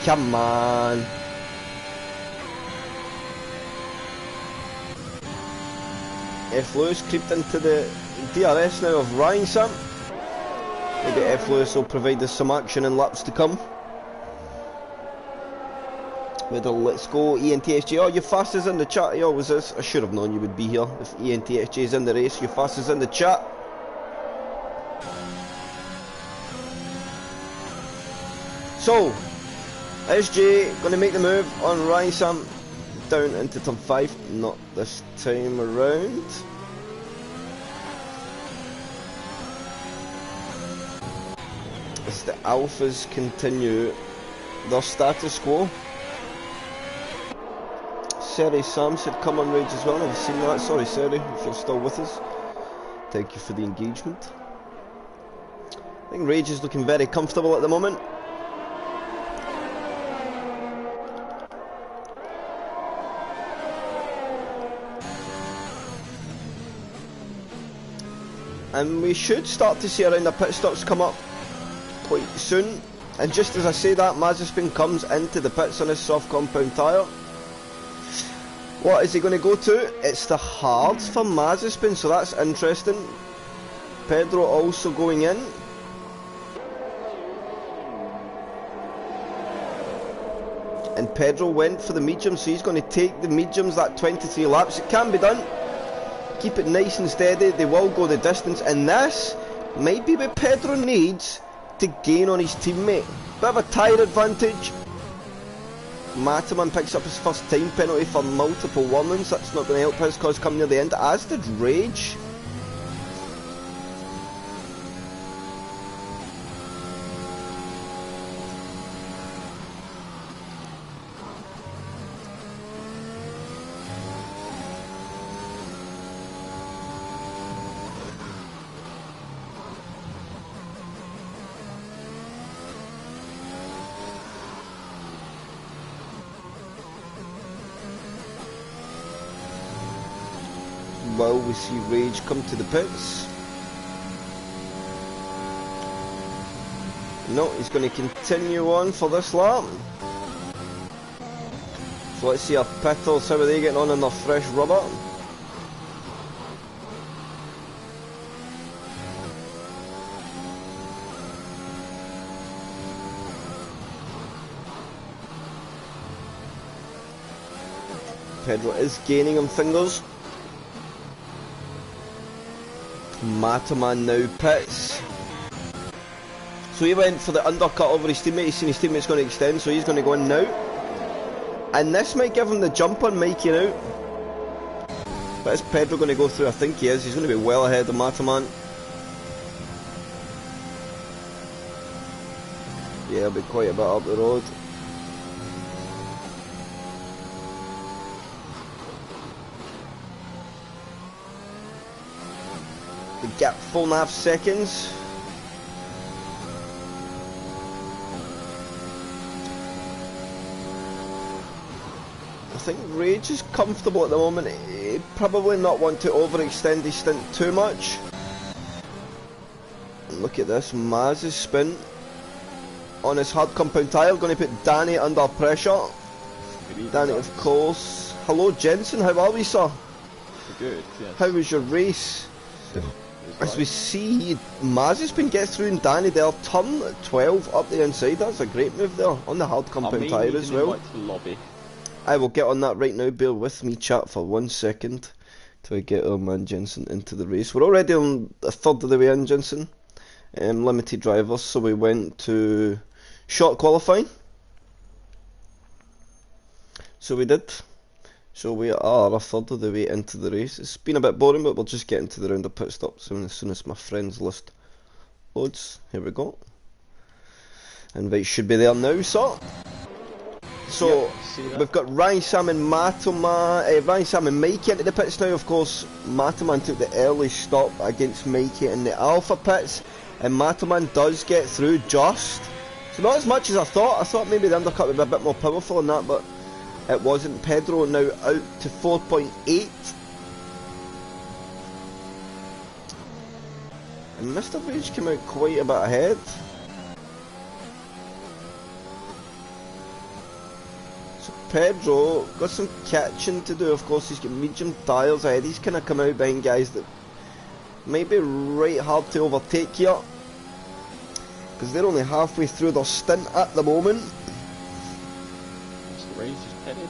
Come on. F. Lewis creeped into the DRS now of Ryan Sam. Maybe F. Lewis will provide us some action in laps to come. With a let's go ENTSG. Oh, your fastest in the chat. He always is. I should have known you would be here. If ENTSG is in the race, your fastest in the chat. So, is Jay going to make the move on Ryan Sam down into turn 5? Not this time around. As the Alphas continue their status quo. Seri Sam said come on Rage as well. Have you seen that? Sorry Seri, if you're still with us. Thank you for the engagement. I think Rage is looking very comfortable at the moment. And we should start to see around the pit stops come up quite soon. And just as I say that, Mazepin comes into the pits on his soft compound tyre. What is he going to go to? It's the hards for Mazepin, so that's interesting. Pedro also going in. And Pedro went for the medium, so he's going to take the mediums, that 23 laps. It can be done. Keep it nice and steady, they will go the distance, and this Might be what Pedro needs to gain on his teammate. Bit of a tyre advantage. Mataman picks up his first time penalty for multiple warnings. That's not going to help his cause come near the end, as did Rage. Well, we see Rage come to the pits. No, he's going to continue on for this lap. So let's see our pitters, how are they getting on in their fresh rubber? Pedro is gaining on fingers. Mataman now pits. So he went for the undercut over his teammate. He's seen his teammate's going to extend, so he's going to go in now. And this might give him the jump on Mikey now. But is Pedro going to go through? I think he is. He's going to be well ahead of Mataman. Yeah, he'll be quite a bit up the road. The gap 4.5 seconds. I think Rage is comfortable at the moment. He'd probably not want to overextend his stint too much. And look at this, Maz's spin on his hard compound tyre, going to put Danny under pressure. Danny, of course. Hello Jensen, how are we, sir? Good, yes. How was your race? As we see, Maz has been getting through and Danny there, turn 12 up the inside. That's a great move there, on the hard compound tyre as well. Lobby. I will get on that right now. Bear with me, chat, for 1 second till I get our man Jensen into the race. We're already on a third of the way in, Jensen. Limited drivers, so we went to short qualifying. So we did. So we are a third of the way into the race. It's been a bit boring, but we'll just get into the round of pit stops as soon as my friends list loads. Here we go. Invite should be there now, sir. So yep, we've got Ryan, Sam and Ryan, Sam and Mikey into the pits now. Of course, Mataman took the early stop against Mikey in the Alpha pits, and Mataman does get through just. So not as much as I thought. I thought maybe the undercut would be a bit more powerful than that, but it wasn't. Pedro now out to 4.8. And Mr. Rage came out quite a bit ahead. So Pedro got some catching to do. Of course, he's got medium tyres ahead. He's kind of come out behind guys that might be right hard to overtake here, because they're only halfway through their stint at the moment. Rage is pitted.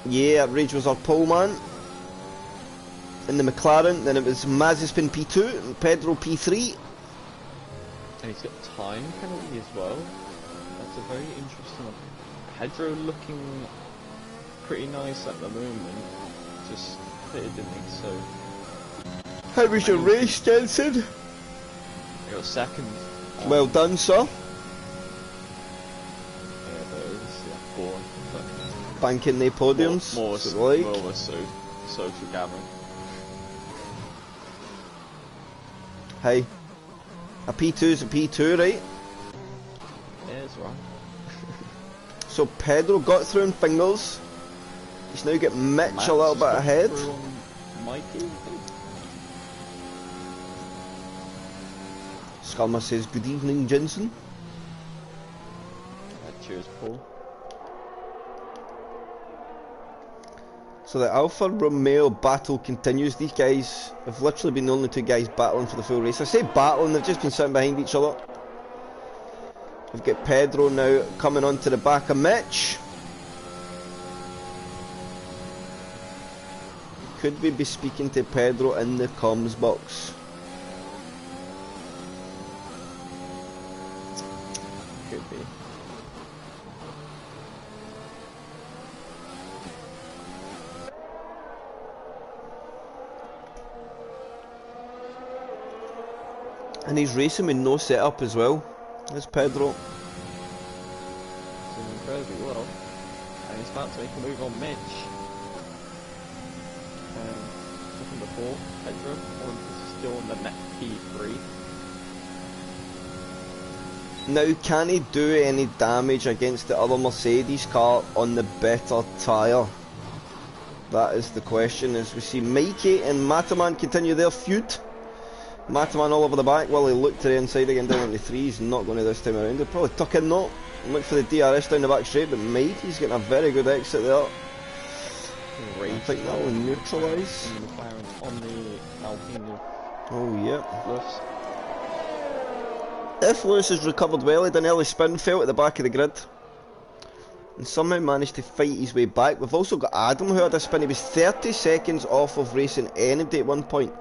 Yeah, Rage was our pole man in the McLaren. Then it was Mazepin P2 and Pedro P3. And he's got time penalty as well. That's a very interesting one. Pedro looking pretty nice at the moment. Just pitted, didn't he? So. How was your race, Jensen? I got second. Well done, sir. Banking the podiums. More social gathering. Hey, a P2 is a P2, right? Yeah, it's right. So Pedro got through in fingers. He's now got Mitch a little bit ahead. Mikey. Skalma says, good evening, Jensen. Cheers, Paul. So the Alfa Romeo battle continues. These guys have literally been the only two guys battling for the full race. I say battling, they've just been sitting behind each other. We've got Pedro now coming onto the back of Mitch. Could we be speaking to Pedro in the comms box? Could be. And he's racing with no setup as well. There's Pedro. Doing incredibly well. And he's about to make a move on Mitch. Looking before, Pedro, still on the net P3. Now, can he do any damage against the other Mercedes car on the better tyre? That is the question, as we see Mikey and Mataman continue their feud. Mataman all over the back while he looked to the inside again down into 3. He's not going to this time around. He'll probably tuck in though. Look for the DRS down the back straight, but Mikey's getting a very good exit there. Great. I think that will neutralise. On the Alpine. Oh, yeah. Lewis. If Lewis has recovered well, he did an early spin, fell at the back of the grid. And somehow managed to fight his way back. We've also got Adam who had a spin. He was 30 seconds off of racing anybody at one point.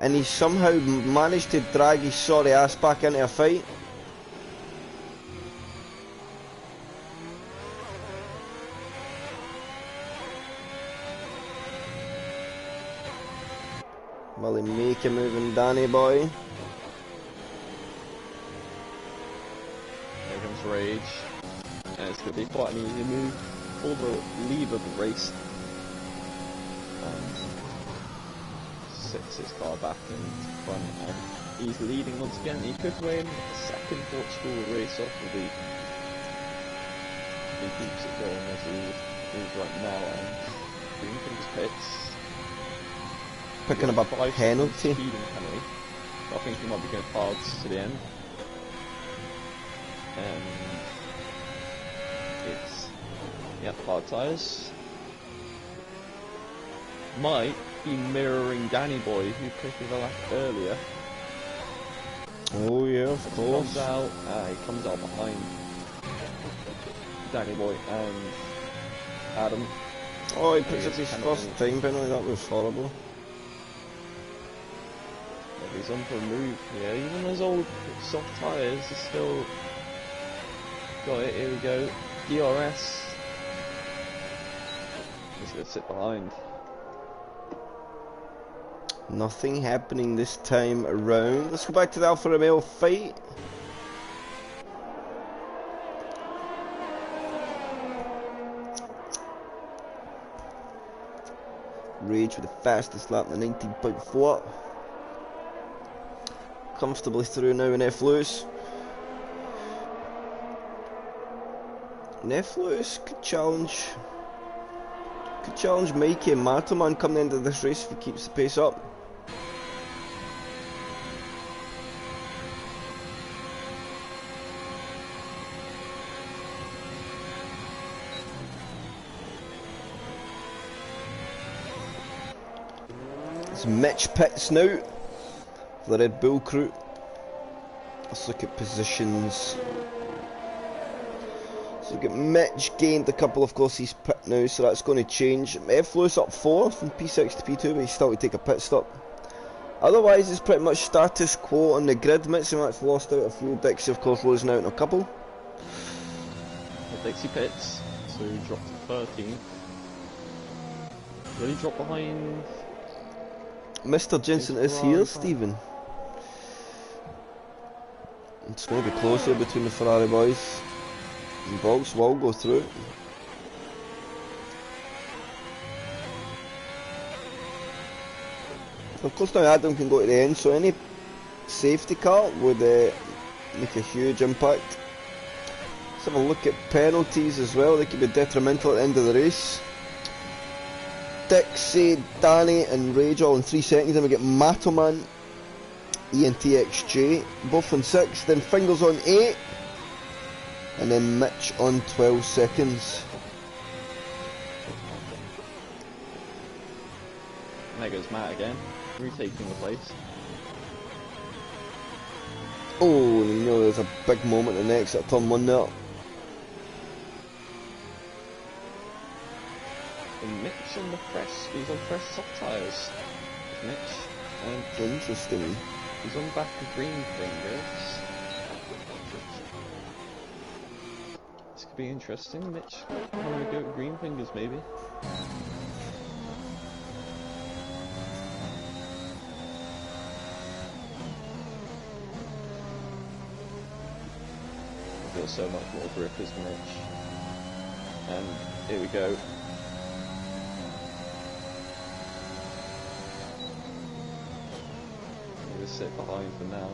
And he somehow managed to drag his sorry ass back into a fight. Will he make a move in Danny boy? There comes Rage. And it's going to be quite an easy move for the lead of the race. Sets his car back in front and he's leading once again. He could win the second Portugal race off the week. He keeps it going as he is right now and Green comes pits. Picking up a penalty. Speeding penalty. So I think he might be going cards to the end. It's hard tyres. Might be mirroring Danny Boy, who quickly the lap earlier. Oh yeah, of course. He comes out behind Danny Boy and Adam. Oh, he picks up his first time penalty. That was horrible. But he's on for a move here. Even those old soft tyres are still got it. Here we go. DRS. He's gonna sit behind. Nothing happening this time around. Let's go back to the Alfa Romeo fight. Rage with the fastest lap in the 19.4. Comfortably through now in F. Lewis. And F. Lewis could challenge Mikey and Mataman coming into this race if he keeps the pace up. It's Mitch pits now for the Red Bull crew. Let's look at positions. So we've got Mitch gained a couple, of course he's pit now, so that's going to change. F. Lewis up 4 from P6 to P2, but he's still to take a pit stop. Otherwise it's pretty much status quo on the grid. Mitzi Max lost out a few, Dixie of course losing out in a couple. Dixie pits, so he dropped to 13. Will he drop behind? Mr. Jensen is here, Stephen. It's going to be close here between the Ferrari boys. And Boggs will go through. Of course now Adam can go to the end, so any safety car would make a huge impact. Let's have a look at penalties as well. They could be detrimental at the end of the race. Dixie, Danny and Rage all in 3 seconds. Then we get Matoman, ENTXJ, both on 6. Then Fingers on 8. And then Mitch on 12 seconds. There goes Matt again, retaking the place. Oh, you know, there's a big moment in the exit at turn 1 there. And Mitch He's on the fresh soft tyres, Mitch. And Interesting. he's on the back of green fingers. This could be interesting, Mitch. Having a go at green fingers, maybe. I feel so much more grip as Mitch. And here we go. I'm gonna sit behind for now.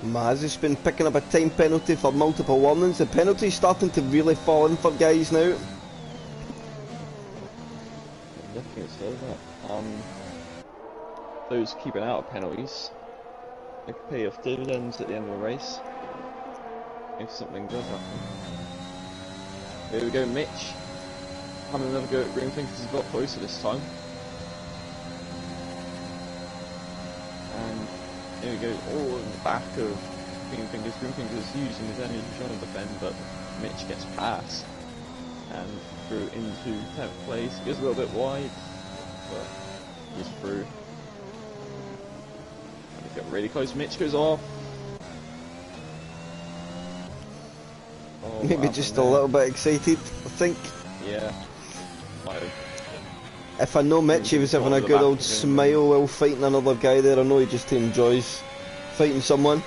Maz has been picking up a time penalty for multiple warnings. The penalty's starting to really fall in for guys now. Definitely so that. Those keeping out of penalties, they could pay off dividends at the end of the race if something does happen. Here we go, Mitch. Having another go at green fingers. He's got closer this time. And here we go, all in the back of green fingers. Green fingers using his energy trying to defend, but Mitch gets past and through into 10th place. He goes a little bit wide, but he's through. And he got really close. Mitch goes off. Oh, Maybe just a little bit excited, I think. Yeah. Might have. If I know Mitch, he was having a good old smile while fighting another guy there. I know he just enjoys fighting someone.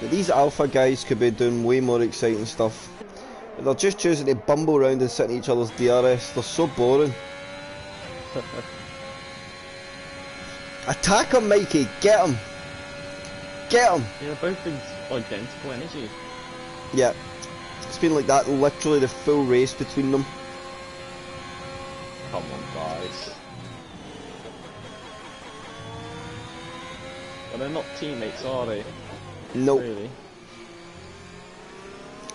But these alpha guys could be doing way more exciting stuff. But they're just choosing to bumble around and sit in each other's DRS. They're so boring. Attack him, Mikey! Get him! Get him! Yeah, both things identical energy. Yeah, it's been like that literally the full race between them. Come on, guys. Well, they're not teammates, are they? Nope. Really?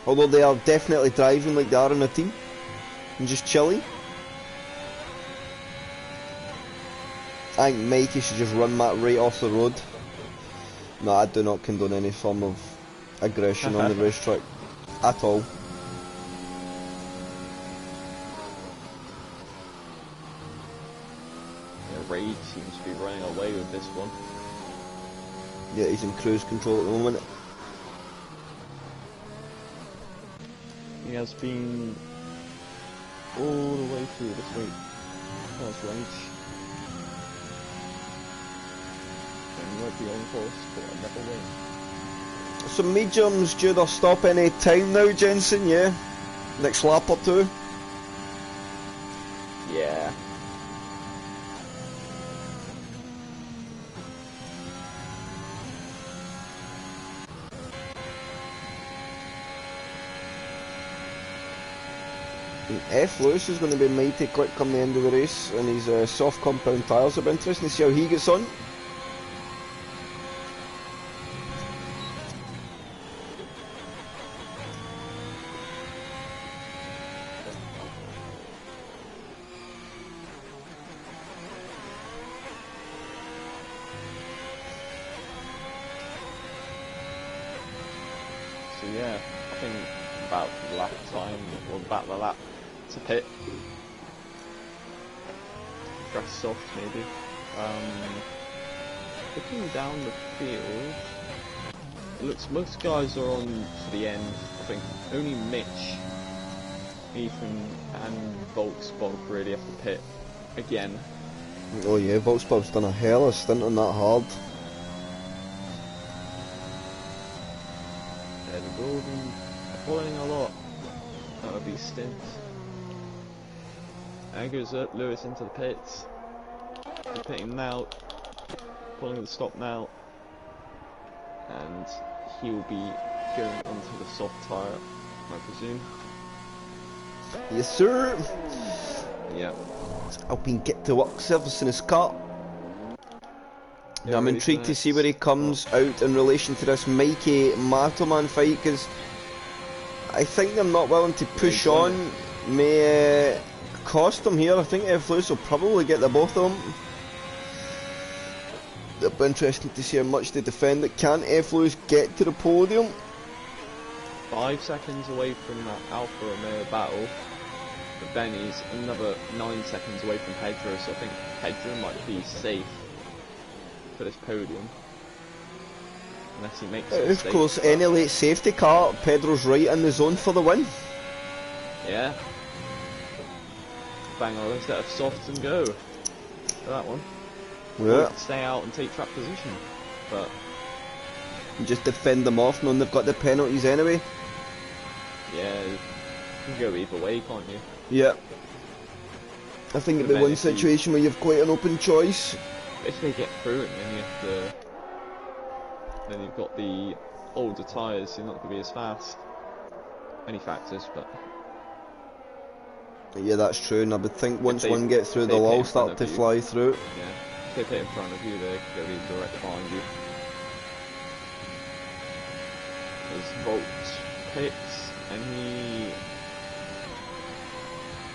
Although they are definitely driving like they are in a team and just chilling. I think Mikey should just run that right off the road. No, I do not condone any form of aggression on the racetrack at all. Yeah, Ray seems to be running away with this one. Yeah, he's in cruise control at the moment. He has been all the way through this week. Past range. And he might be on course for another win. So mediums due to stop any time now, Jensen, yeah? Next lap or two? Yeah. F. Lewis is going to be mighty quick come the end of the race, and his soft compound tyres will be interesting to see how he gets on. So yeah, I think about lap time, or about the lap to pit. Grass soft maybe. Looking down the field, it looks most guys are on to the end. I think only Mitch, Ethan and Volkswagen really have to pit again. Oh yeah, Volkswagen's done a hell of a stint on that hard. Yeah, the Golden pulling a lot. That would be stint. There goes Lewis into the pits. He's pitting now, pulling the stop now, and he will be going onto the soft tyre, I presume. Yes, sir. Yeah. Alpine get to work servicing his car. Yeah, I'm ready for intrigued the to see where he next comes out in relation to this Mikey Matterman fight, because I think them not willing to push on may cost him here. I think F. Lewis will probably get the both of them. It'll be interesting to see how much they defend it. Can F. Lewis get to the podium? 5 seconds away from that Alfa Romeo battle, but then he's another 9 seconds away from Pedro, so I think Pedro might be safe for this podium. Unless he makes a mistake. Of course, any late safety car, Pedro's right in the zone for the win. Yeah. Bang on, let's let of softs and go for that one. Or Yeah. we could stay out and take track position, but And just defend them off, knowing they've got the penalties anyway. yeah, you can go either way, can't you? Yeah. I think it'd be one if you- situation where you've quite an open choice. If they get through it, then you have to. Then you've got the older tyres, you're not going to be as fast. Many factors, but Yeah, that's true, and I would think once they- one gets through, they they'll pit all in front start of to you. fly through. yeah, if they pit in front of you, they're going to be direct behind you. There's Volt pits, and he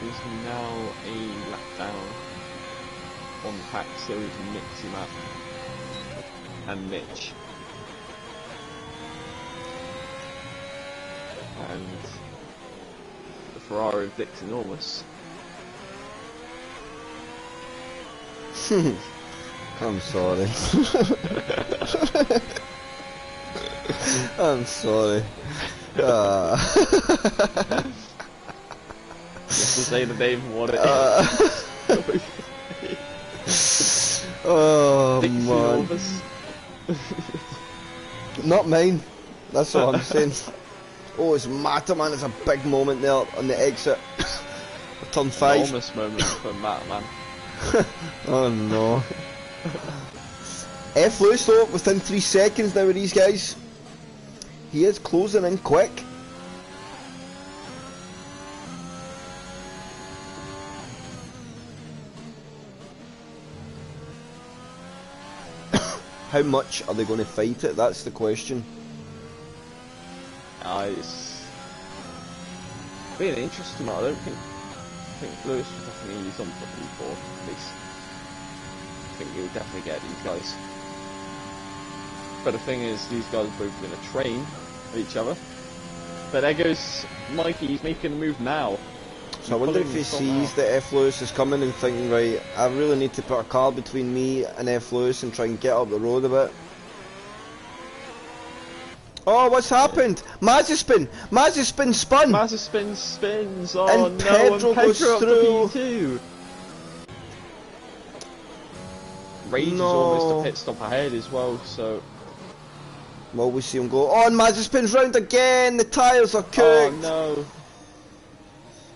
is now a lap down on the pack, so is Mixie Map and Mitch. And the Ferrari of Dick's enormous. I'm sorry. I'm sorry. You have to say the name of what it is. Oh Dick's man. enormous. Not mine. That's what I'm saying. Oh, it's Matterman. It's a big moment there on the exit. Turn 5. Enormous moment for Matt, man. Oh no. F. Lewis though, within 3 seconds now with these guys. He is closing in quick. How much are they going to fight it? That's the question. It's been an interesting one. I think Lewis will definitely use on for P4 at least. I think he'll definitely get these guys. But the thing is, these guys are both going to train with each other. But there goes Mikey, he's making a move now. So I wonder if he sees that F. Lewis is coming and thinking, right, I really need to put a car between me and F. Lewis and try and get up the road a bit. Oh, what's happened? Mazepin! Mazepin spun! Mazepin spins! Oh And no, Pedro and goes Pedro up through. to P2! Rage is No. almost a pit stop ahead as well, so... Well, we see him go. Oh, and Mazepin's round again! The tyres are cooked! Oh no!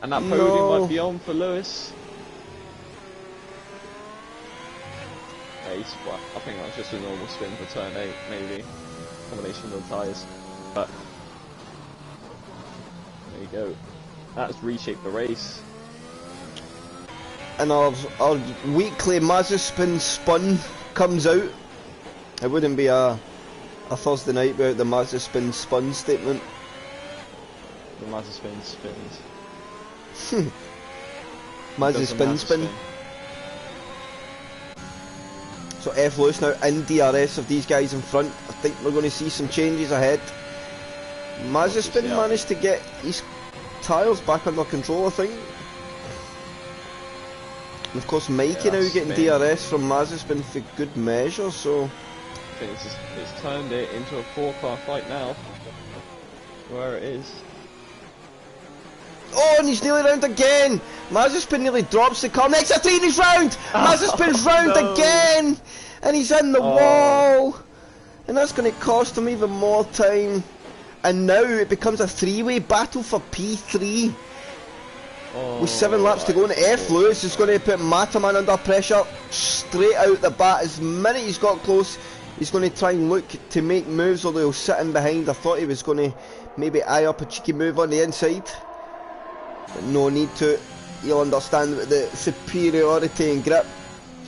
And that podium No. might be on for Lewis. Well, I think that's just a normal spin for turn 8, maybe. Combination of the tyres. But there you go. That's reshaped the race. And our weekly Mazepin spun comes out. It wouldn't be a Thursday night without the Mazepin spun statement. The Mazepin spins. Mazepin spin. So F. Lewis now in DRS of these guys in front. I think we're going to see some changes ahead. Mazepin Yeah. managed to get his tyres back under control, I think. And of course Mikey Yeah, now getting spin. DRS from Mazepin for good measure, so... I think it's turned it into a 4-car fight now. Where it is. Oh, and he's nearly round again! Mazepin nearly drops the car. Next to 3 and he's round! Mazepin's round no. again! And he's in the wall! And that's going to cost him even more time. And now it becomes a 3-way battle for P3. With 7 laps to go, and F. Lewis is going to put Matterman under pressure straight out the bat. As minute he's got close, he's going to try and look to make moves, although he'll sit in behind. I thought he was going to maybe eye up a cheeky move on the inside, but no need to. you'll understand the superiority in grip.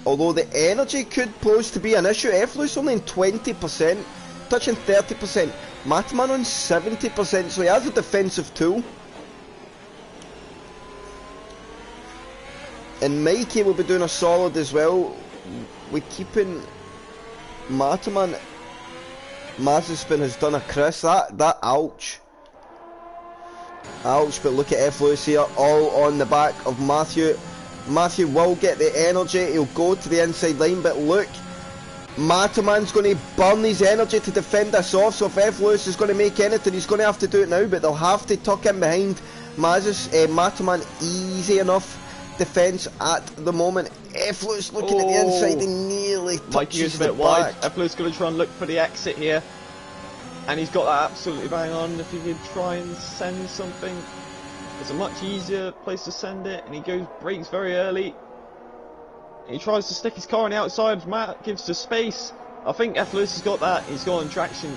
Although the energy could pose to be an issue. Eflu's only on 20%, touching 30%. Mataman on 70%, so he has a defensive tool. And Mikey will be doing a solid as well. We're keeping Mataman. Mazepin has done a Chris. That ouch. Ouch, but look at Eflus here, all on the back of Matthew. Matthew will get the energy, he'll go to the inside line, but look, Mataman's going to burn his energy to defend this off, so if Eflus is going to make anything, he's going to have to do it now, but they'll have to tuck in behind Mataman. Easy enough defence at the moment. Eflus looking at the inside, he nearly touches the back. Eflus going to try and look for the exit here. And he's got that absolutely bang on. If he could try and send something, it's a much easier place to send it. And he brakes very early. He tries to stick his car on the outside. Matt gives the space. I think Eflus has got that. He's got on traction.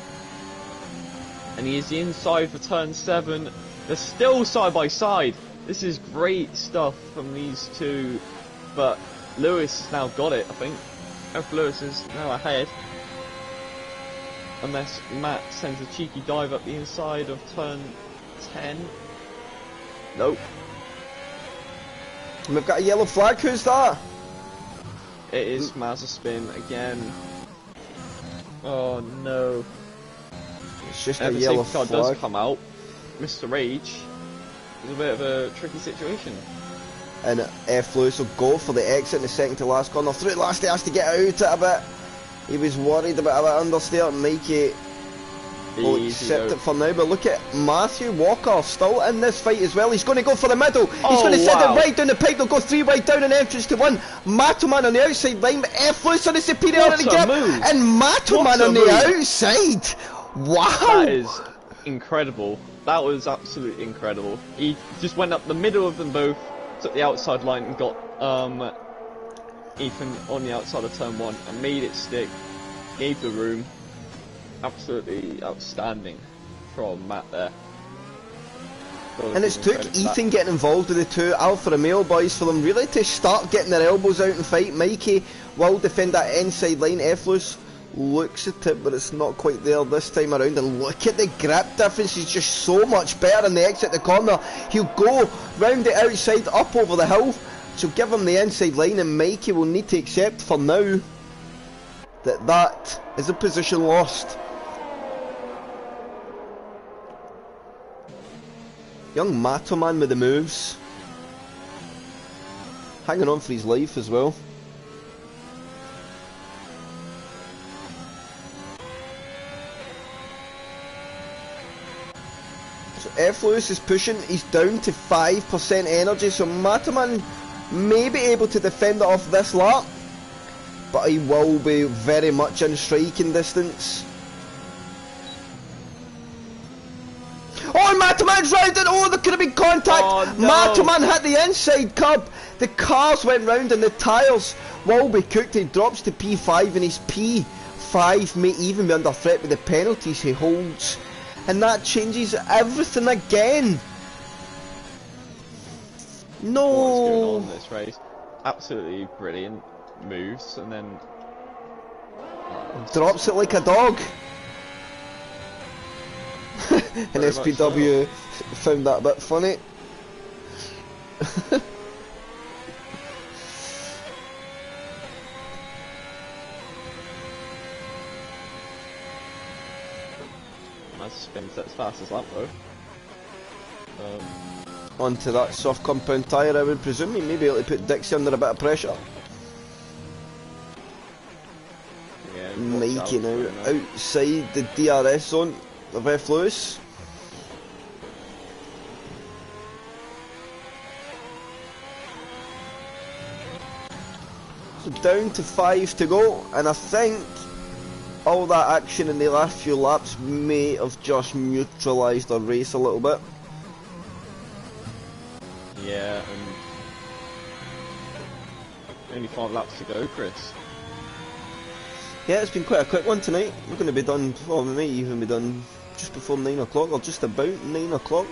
And he is the inside for turn 7. They're still side by side. This is great stuff from these two. But Lewis has now got it, I think. Eflus is now ahead. Unless Matt sends a cheeky dive up the inside of turn 10. Nope. And we've got a yellow flag, who's that? It is Mazepin again. Oh no. It's just a yellow flag. Car does come out. Mr. Rage is a bit of a tricky situation. And Eflus will go for the exit in the second to last corner. Through it last, he has to get out it a bit. He was worried about that understeer. Mikey will accept it for now, but look at Matthew Walker still in this fight as well. He's going to go for the middle. He's going to send it right down the pipe. They'll go 3 right down an entrance to 1. Mataman on the outside line, but Eflus on the superiority gap, and Mataman on the outside. Wow! That is incredible. That was absolutely incredible. He just went up the middle of them both, took the outside line and got Ethan on the outside of turn 1 and made it stick, gave the room. Absolutely outstanding from Matt there. And it's took Ethan getting involved with the two Alfa Romeo boys for them really to start getting their elbows out and fight. Mikey will defend that inside line. Eflus looks at it, but it's not quite there this time around. And look at the grip difference, he's just so much better in the exit the corner. He'll go round the outside, up over the hill. So give him the inside line, and Mikey will need to accept for now that that is a position lost. Young Mataman with the moves. Hanging on for his life as well. So Eflus is pushing, he's down to 5% energy, so Mataman may be able to defend it off this lap, but he will be very much in striking distance. Oh, and Mataman's round it! Oh, there could have been contact! Oh, no. Mataman hit the inside curb, the cars went round and the tyres will be cooked. He drops to P5 and his P5 may even be under threat with the penalties he holds, and that changes everything again. No. What's going on in this race? Absolutely brilliant moves, and then drops it like a dog. And SPW found that a bit funny. Nice spins as fast as that though. Onto that soft compound tyre, I would presume. He may be able to put Dixie under a bit of pressure. Yeah, Mikey now outside the DRS zone of Eflus. So down to 5 to go, and I think all that action in the last few laps may have just neutralised the race a little bit. Yeah, and only 5 laps to go, Chris. Yeah, it's been quite a quick one tonight. We're going to be done, well, we might even be done just before 9 o'clock, or just about 9 o'clock.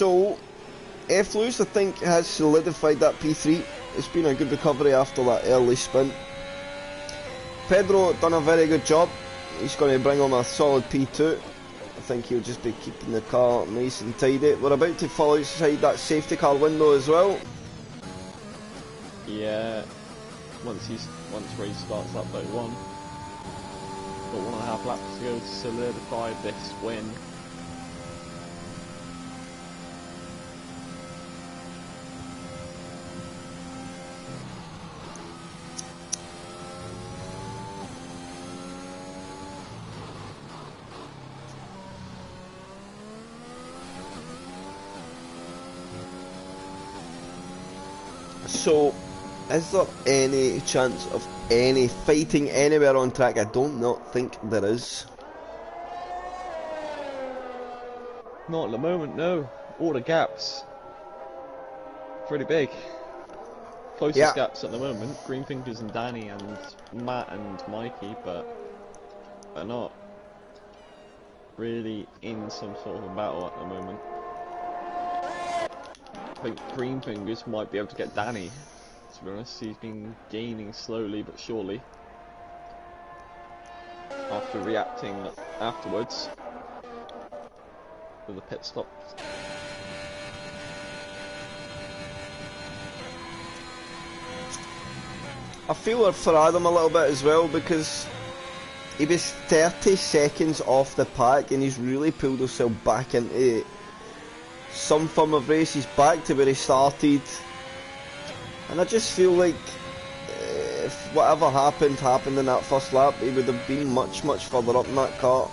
So, F. Lewis, I think, has solidified that P3. It's been a good recovery after that early spin. Pedro done a very good job. He's going to bring home a solid P2. I think he'll just be keeping the car nice and tidy. We're about to fall outside that safety car window as well. Yeah, once race starts up 31. Got 1.5 laps to go to solidify this win. So, is there any chance of any fighting anywhere on track? I don't not think there is. Not at the moment, no. All the gaps pretty big. Closest gaps at the moment, Greenfingers and Danny and Matt and Mikey, but they're not really in some sort of a battle at the moment. I think Greenfingers might be able to get Danny, to be honest. He's been gaining slowly but surely after reacting afterwards with the pit stop. I feel for Adam a little bit as well, because he was 30 seconds off the pack and he's really pulled himself back into some form of race. He's back to where he started, and I just feel like if whatever happened in that first lap, he would have been much further up in that car.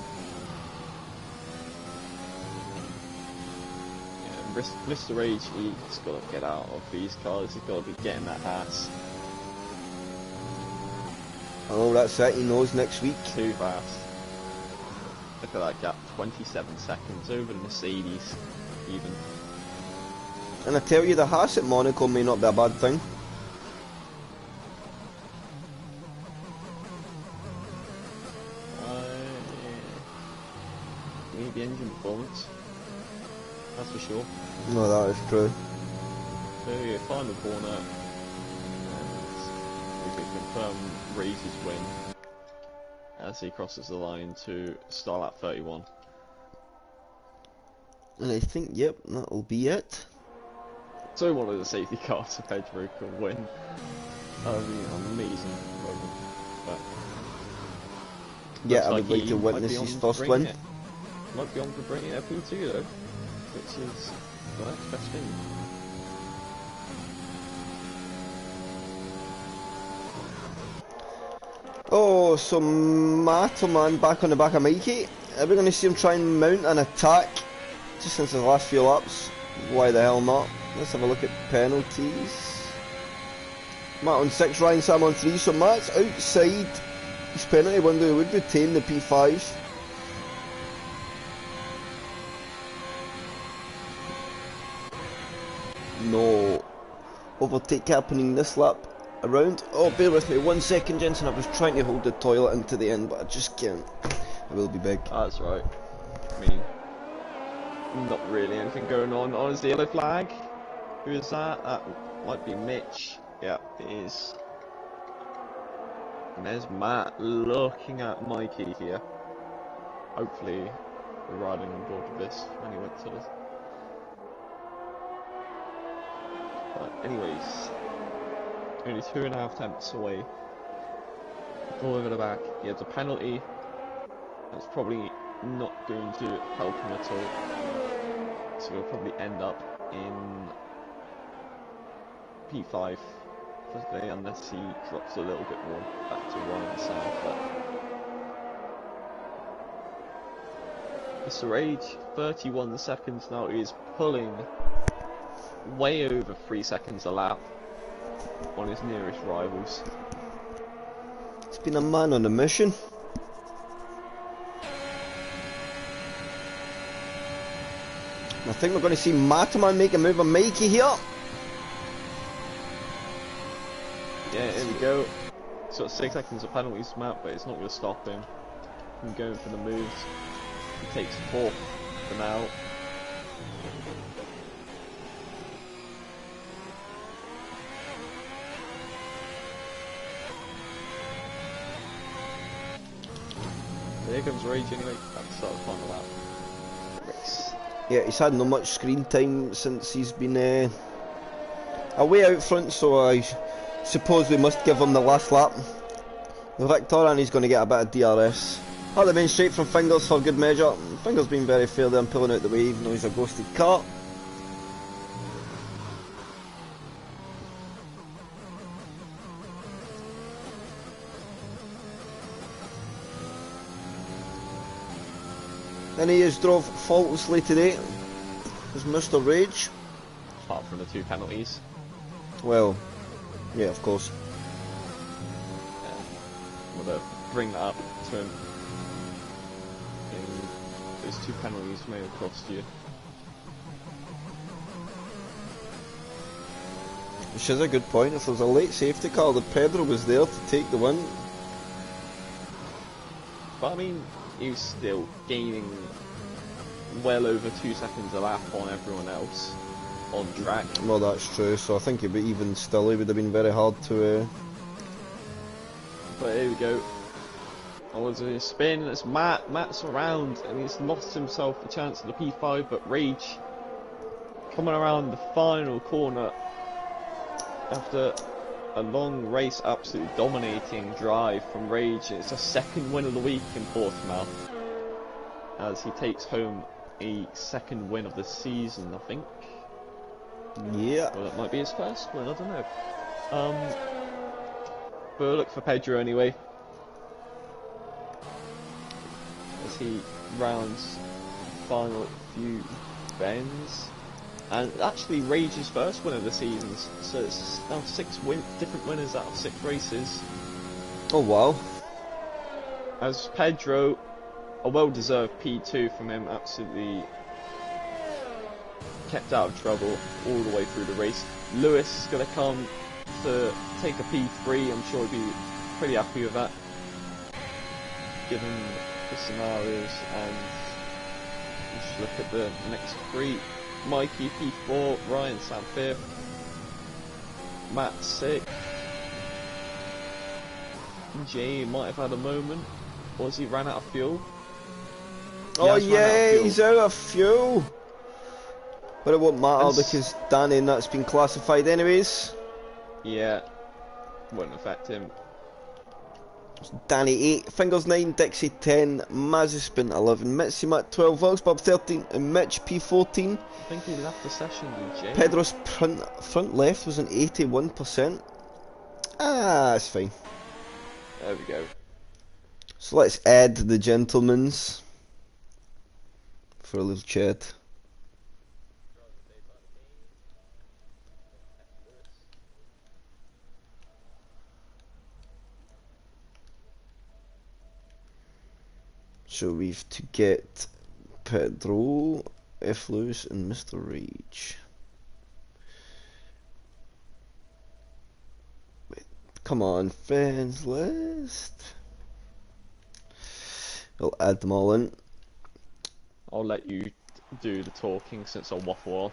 Yeah, Mr. Rage, he's got to get out of these cars. He's got to be getting that ass. Oh, that's it, he knows next week. Too fast. Look at that gap, 27 seconds over the Mercedes, even. And I tell you, the Haas at Monaco may not be a bad thing. We need the engine performance, that's for sure. No, that is true. So yeah, final corner. We can confirm Raze's win as he crosses the line to start lap 31. And I think, yep, that'll be it. So one of the safety cars if Pedro can win. I mean, amazing moment. But yeah, I would like to witness his first win. Might be on for bringing it a P2 though, which is the next best thing. Oh, so Matterman back on the back of Mikey. Are we going to see him try and mount an attack just since the last few laps? Why the hell not? Let's have a look at penalties. Matt on 6, Ryan Sam on 3, so Matt's outside his penalty window. He would retain the P5. No overtake happening this lap. Around. Oh, bear with me 1 second, Jensen. I was trying to hold the toilet into the end, but I just can't. I will be big. That's right. I mean, not really anything going on. Oh, is the yellow flag? Who is that? That might be Mitch. Yeah, it is. And there's Matt looking at Mikey here. Hopefully, we're riding on board with this when he went to this. But anyways, only 2.5 tenths away. All over the back. He has a penalty. That's probably not going to help him at all. So he'll probably end up in P5 for today, unless he drops a little bit more back to Ryan Sam. But Mr. Rage, 31 seconds now. He is pulling way over 3 seconds a lap on his nearest rivals. It's been a man on a mission. I think we're going to see Matterman make a move on Mikey here. Yeah, here we go. Sort of 6 seconds of penalties, Matt, but it's not going to stop him from going for the moves. He takes 4th for now. comes Rage anyway. That's sort of fun of that race. Yeah, he's had no much screen time since he's been away out front, so I suppose we must give him the last lap. The Victor, and he's going to get a bit of DRS. Had the main straight from Fingers for good measure. Fingers been very fair there and pulling out the way, even though he's a ghosted car. And he has drove faultlessly today, as Mr. Rage. Apart from the 2 penalties. Well, yeah, of course. I'm going to bring that up to him. Those 2 penalties may have cost you. Which is a good point. If there was a late safety car, the Pedro was there to take the win. But I mean, he was still gaining well over 2 seconds a lap on everyone else on track. Well, that's true, so I think it'd be even still, it would have been very hard to... But here we go. I was in a spin, it's Matt's around, and he's lost himself a chance at the P5, but Rage coming around the final corner after a long race, absolutely dominating drive from Rage. It's a 2nd win of the week in Portugal, as he takes home a 2nd win of the season, I think. Yeah. Well, that might be his 1st win, I don't know. But look for Pedro anyway, as he rounds the final few bends. And actually Rage's 1st win of the season, so it's now 6 different winners out of 6 races. Oh wow. As Pedro, a well-deserved P2 from him, absolutely kept out of trouble all the way through the race. Lewis is going to come to take a P3, I'm sure he'll be pretty happy with that, given the scenarios. And just look at the next 3. Mikey P4, Ryan Sam 5th, Matt 6th. Jay might have had a moment, or has he ran out of fuel? Oh yeah, he's out of fuel! But it won't matter because Danny and that's been classified anyways. Yeah, won't affect him. Danny 8, Fingers 9, Dixie 10, Mazuspin 11, Mitzi Matt 12, Voxbob 13, and Mitch P14. I think he left the session, DJ. Pedro's front left was an 81%. Ah, that's fine. There we go. So let's add the gentlemen's for a little chat. So we've to get Pedro, F. Lewis, and Mr. Rage. Wait, come on, fans list. We'll add them all in. I'll let you do the talking since I'll waffle on.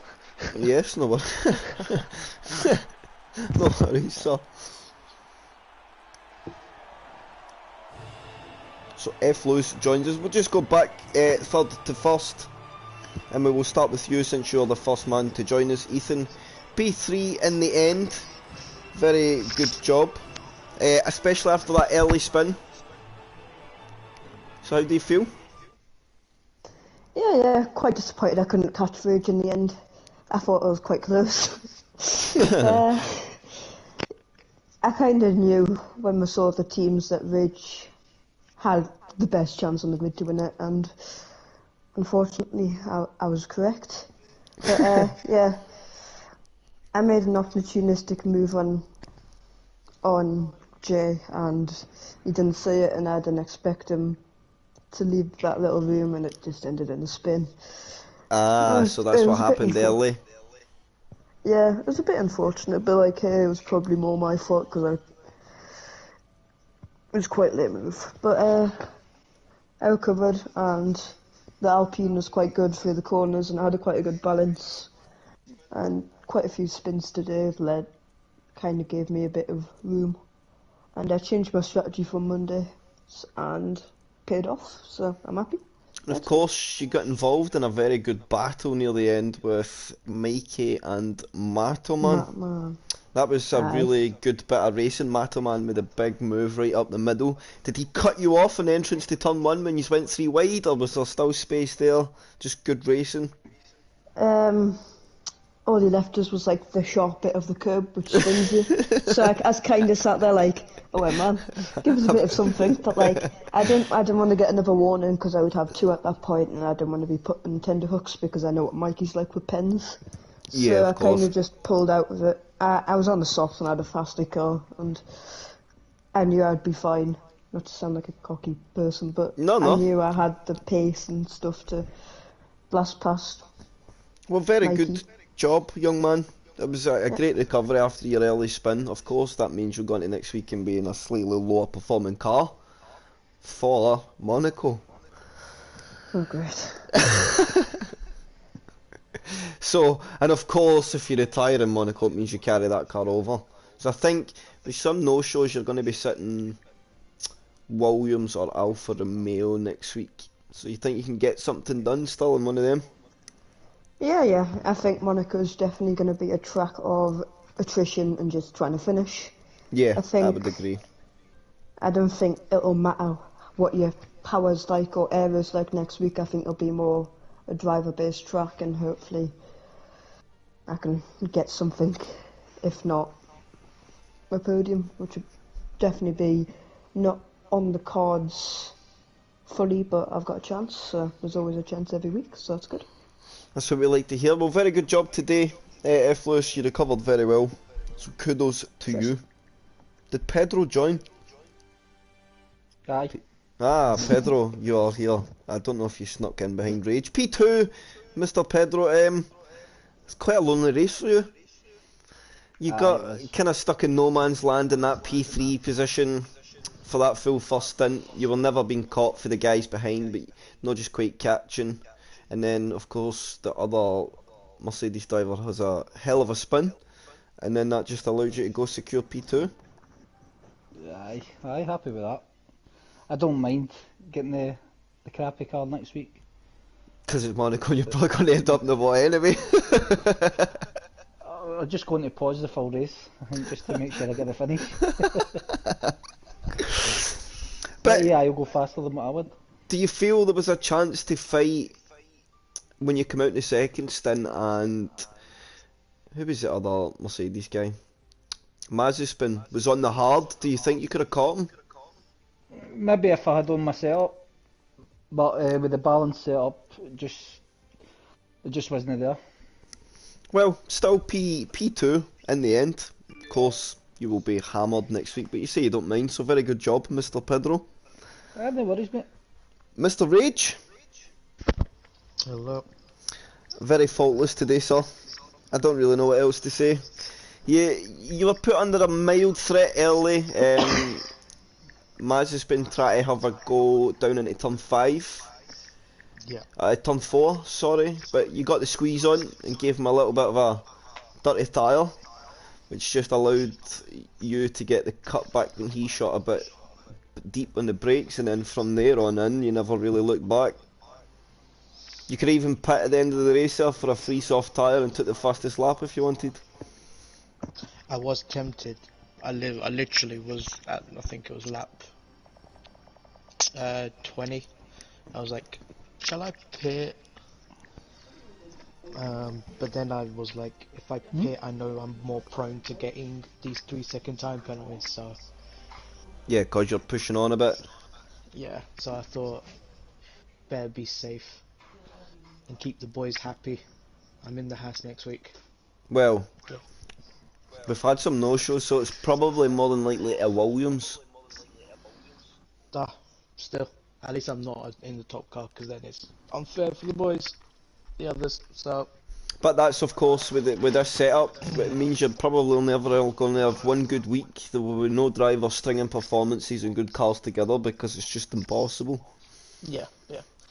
Yes, no worries. No worries, sir. So F. Lewis joins us. We'll just go back 3rd to 1st, and we will start with you since you're the 1st man to join us, Ethan. P3 in the end. Very good job, especially after that early spin. So how do you feel? Yeah, quite disappointed I couldn't catch Rage in the end. I thought it was quite close. I kind of knew when we saw the teams that Rage had the best chance on the grid to win it, and unfortunately I was correct. But yeah, I made an opportunistic move on Jay, and he didn't see it, and I didn't expect him to leave that little room, and it just ended in a spin. So that's what happened early. Yeah, it was a bit unfortunate, but like, it was probably more my fault because it was quite a late move. But I recovered, and the Alpine was quite good through the corners, and I had quite a good balance, and quite a few spins today led kind of gave me a bit of room, and I changed my strategy for Monday, and paid off, so I'm happy. And of course, you got involved in a very good battle near the end with Mikey and Matoman. Man. That was a Aye. really good bit of racing. Matoman made a big move right up the middle. Did he cut you off on the entrance to turn one when you went 3 wide, or was there still space there? Just good racing? All he left us was like the sharp bit of the curb, which stings you. So I was kind of sat there like, oh man, give us a bit of something. But like, I didn't want to get another warning because I would have 2 at that point, and I didn't want to be put in tender hooks because I know what Mikey's like with pens. Yeah, So of I kind course. of just pulled out of it. I was on the softs and I had a faster car, and I knew I'd be fine. Not to sound like a cocky person, but No, I no. knew I had the pace and stuff to blast past Well, very Mikey. good job, young man. It was a great recovery after your early spin. Of course, that means you're going to next week and be in a slightly lower performing car for Monaco. Oh, great. So, and of course, if you retire in Monaco, it means you carry that car over. So I think with some no-shows, you're going to be sitting Williams or Alfa Romeo next week. So you think you can get something done still in one of them? Yeah. I think Monaco's definitely going to be a track of attrition and just trying to finish. Yeah, I would I agree. I don't think it'll matter what your power's like or area's like next week. I think it'll be more a driver-based track, and hopefully I can get something, if not a podium, which would definitely be not on the cards fully, but I've got a chance. So there's always a chance every week, so that's good. That's what we like to hear. Well, very good job today, F. Lewis. You recovered very well. So kudos to Cheers. you. Did Pedro join? Aye. Ah, Pedro, you are here. I don't know if you snuck in behind Rage. P2, Mr. Pedro. It's quite a lonely race for you. You Aye, it got was. kind of stuck in no man's land in that P3 position for that full first stint. You were never being caught for the guys behind, but not just quite catching. And then, of course, the other Mercedes driver has a hell of a spin, and then that just allowed you to go secure P2. Aye, happy with that. I don't mind getting the crappy car next week. Because it's Monaco, you're probably going to end up in the what anyway. I'm just going to pause the full race, I think, just to make sure I get the finish. But yeah, I'll go faster than what I would. Do you feel there was a chance to fight when you come out in the second stint and who was the other Mercedes guy? Mazepin was on the hard. Do you think you could have caught him? Maybe if I had on my setup, but with the balance setup, it just wasn't there. Well, still P2 in the end. Of course, you will be hammered next week, but you say you don't mind, so very good job, Mr. Pedro. No worries, mate. Mr. Rage, Hello. very faultless today, sir. I don't really know what else to say. You were put under a mild threat early. Mazepin tried to have a go down into turn 5. Yeah. Turn 4, sorry, but you got the squeeze on and gave him a little bit of a dirty tyre, which just allowed you to get the cut back when he shot a bit deep on the brakes, and then from there on in, you never really looked back. You could even pit at the end of the race there for a free soft tyre and took the fastest lap if you wanted. I was tempted. I literally was at, I think it was lap 20. I was like, shall I pit? But then I was like, if I pit, I know I'm more prone to getting these 3-second time penalties. So Yeah, 'cause you're pushing on a bit. yeah, so I thought better be safe and keep the boys happy. I'm in the house next week. Well, Yeah. we've had some no-shows, so it's probably more than likely a Williams. Still, at least I'm not in the top car, because then it's unfair for the boys, the others. So But that's of course with this setup, it means you're probably only ever going to have one good week. There will be no driver stringing performances and good cars together because it's just impossible. yeah.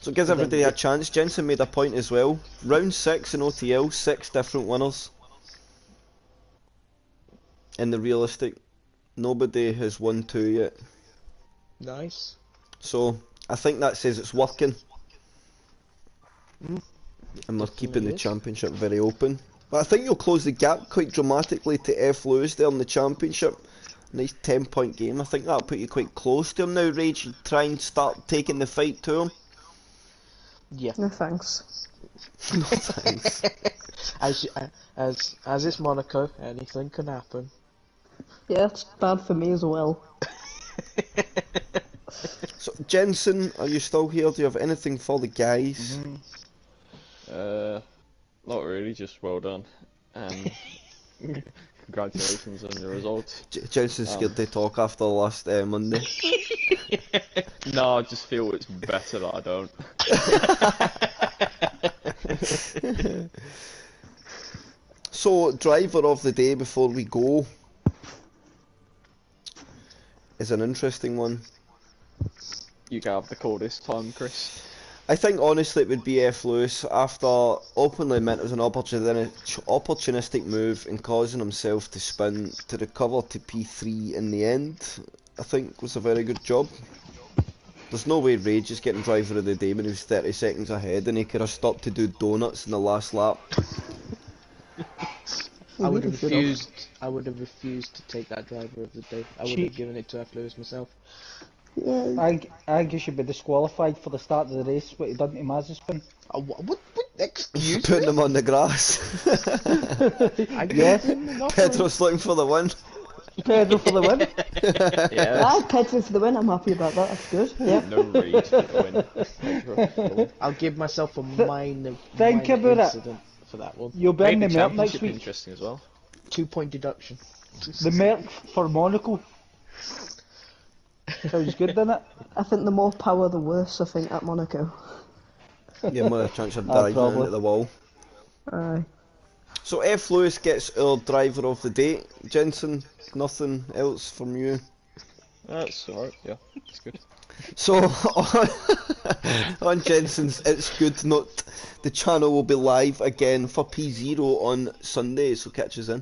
So it gives But then everybody a chance. Jensen made a point as well. Round 6 in OTL, 6 different winners. In the realistic, nobody has won 2 yet. Nice. So I think that says it's working. And we're keeping the Definitely is. championship very open. But I think you'll close the gap quite dramatically to F. Lewis there in the championship. Nice 10-point game. I think that'll put you quite close to him now, Rage. Try and start taking the fight to him. Yeah. No thanks. No thanks. As it's Monaco, anything can happen. Yeah, it's bad for me as well. So, Jensen, are you still here? Do you have anything for the guys? Not really, just well done. Congratulations on your result. Jensen's scared to talk after last Monday. No, I just feel it's better that I don't. So, driver of the day before we go is an interesting one. You can have the call this time, Chris. I think honestly it would be F. Lewis after openly admit it was an opportunistic move and causing himself to spin to recover to P3 in the end. I think was a very good job. There's no way Rage is getting driver of the day when he was 30 seconds ahead and he could have stopped to do donuts in the last lap. I would have refused. I would have refused to take that driver of the day. I would have given it to F. Lewis myself. Yeah. I think he should be disqualified for the start of the race, what he done to Mazepin. What? Excuse Putting me? him on the grass. Yes. Pedro's looking for the win. Pedro for the win. Yeah. Pedro for the win, I'm happy about that, that's good. Yeah. No Rage for the win. I'll give myself a minor Think minor about it. incident for that one. You'll be in the Maybe Merc next championship week. interesting as well. 2-point deduction. The Merc for Monaco. Sounds good, doesn't it? I think the more power, the worse, I think, at Monaco. Yeah, more chance of diving probably. into the wall. Aye. So F. Lewis gets our driver of the day. Jensen, nothing else from you. That's alright, yeah, it's good. So on Jensen's It's Good note, the channel will be live again for P0 on Sunday, so catch us in.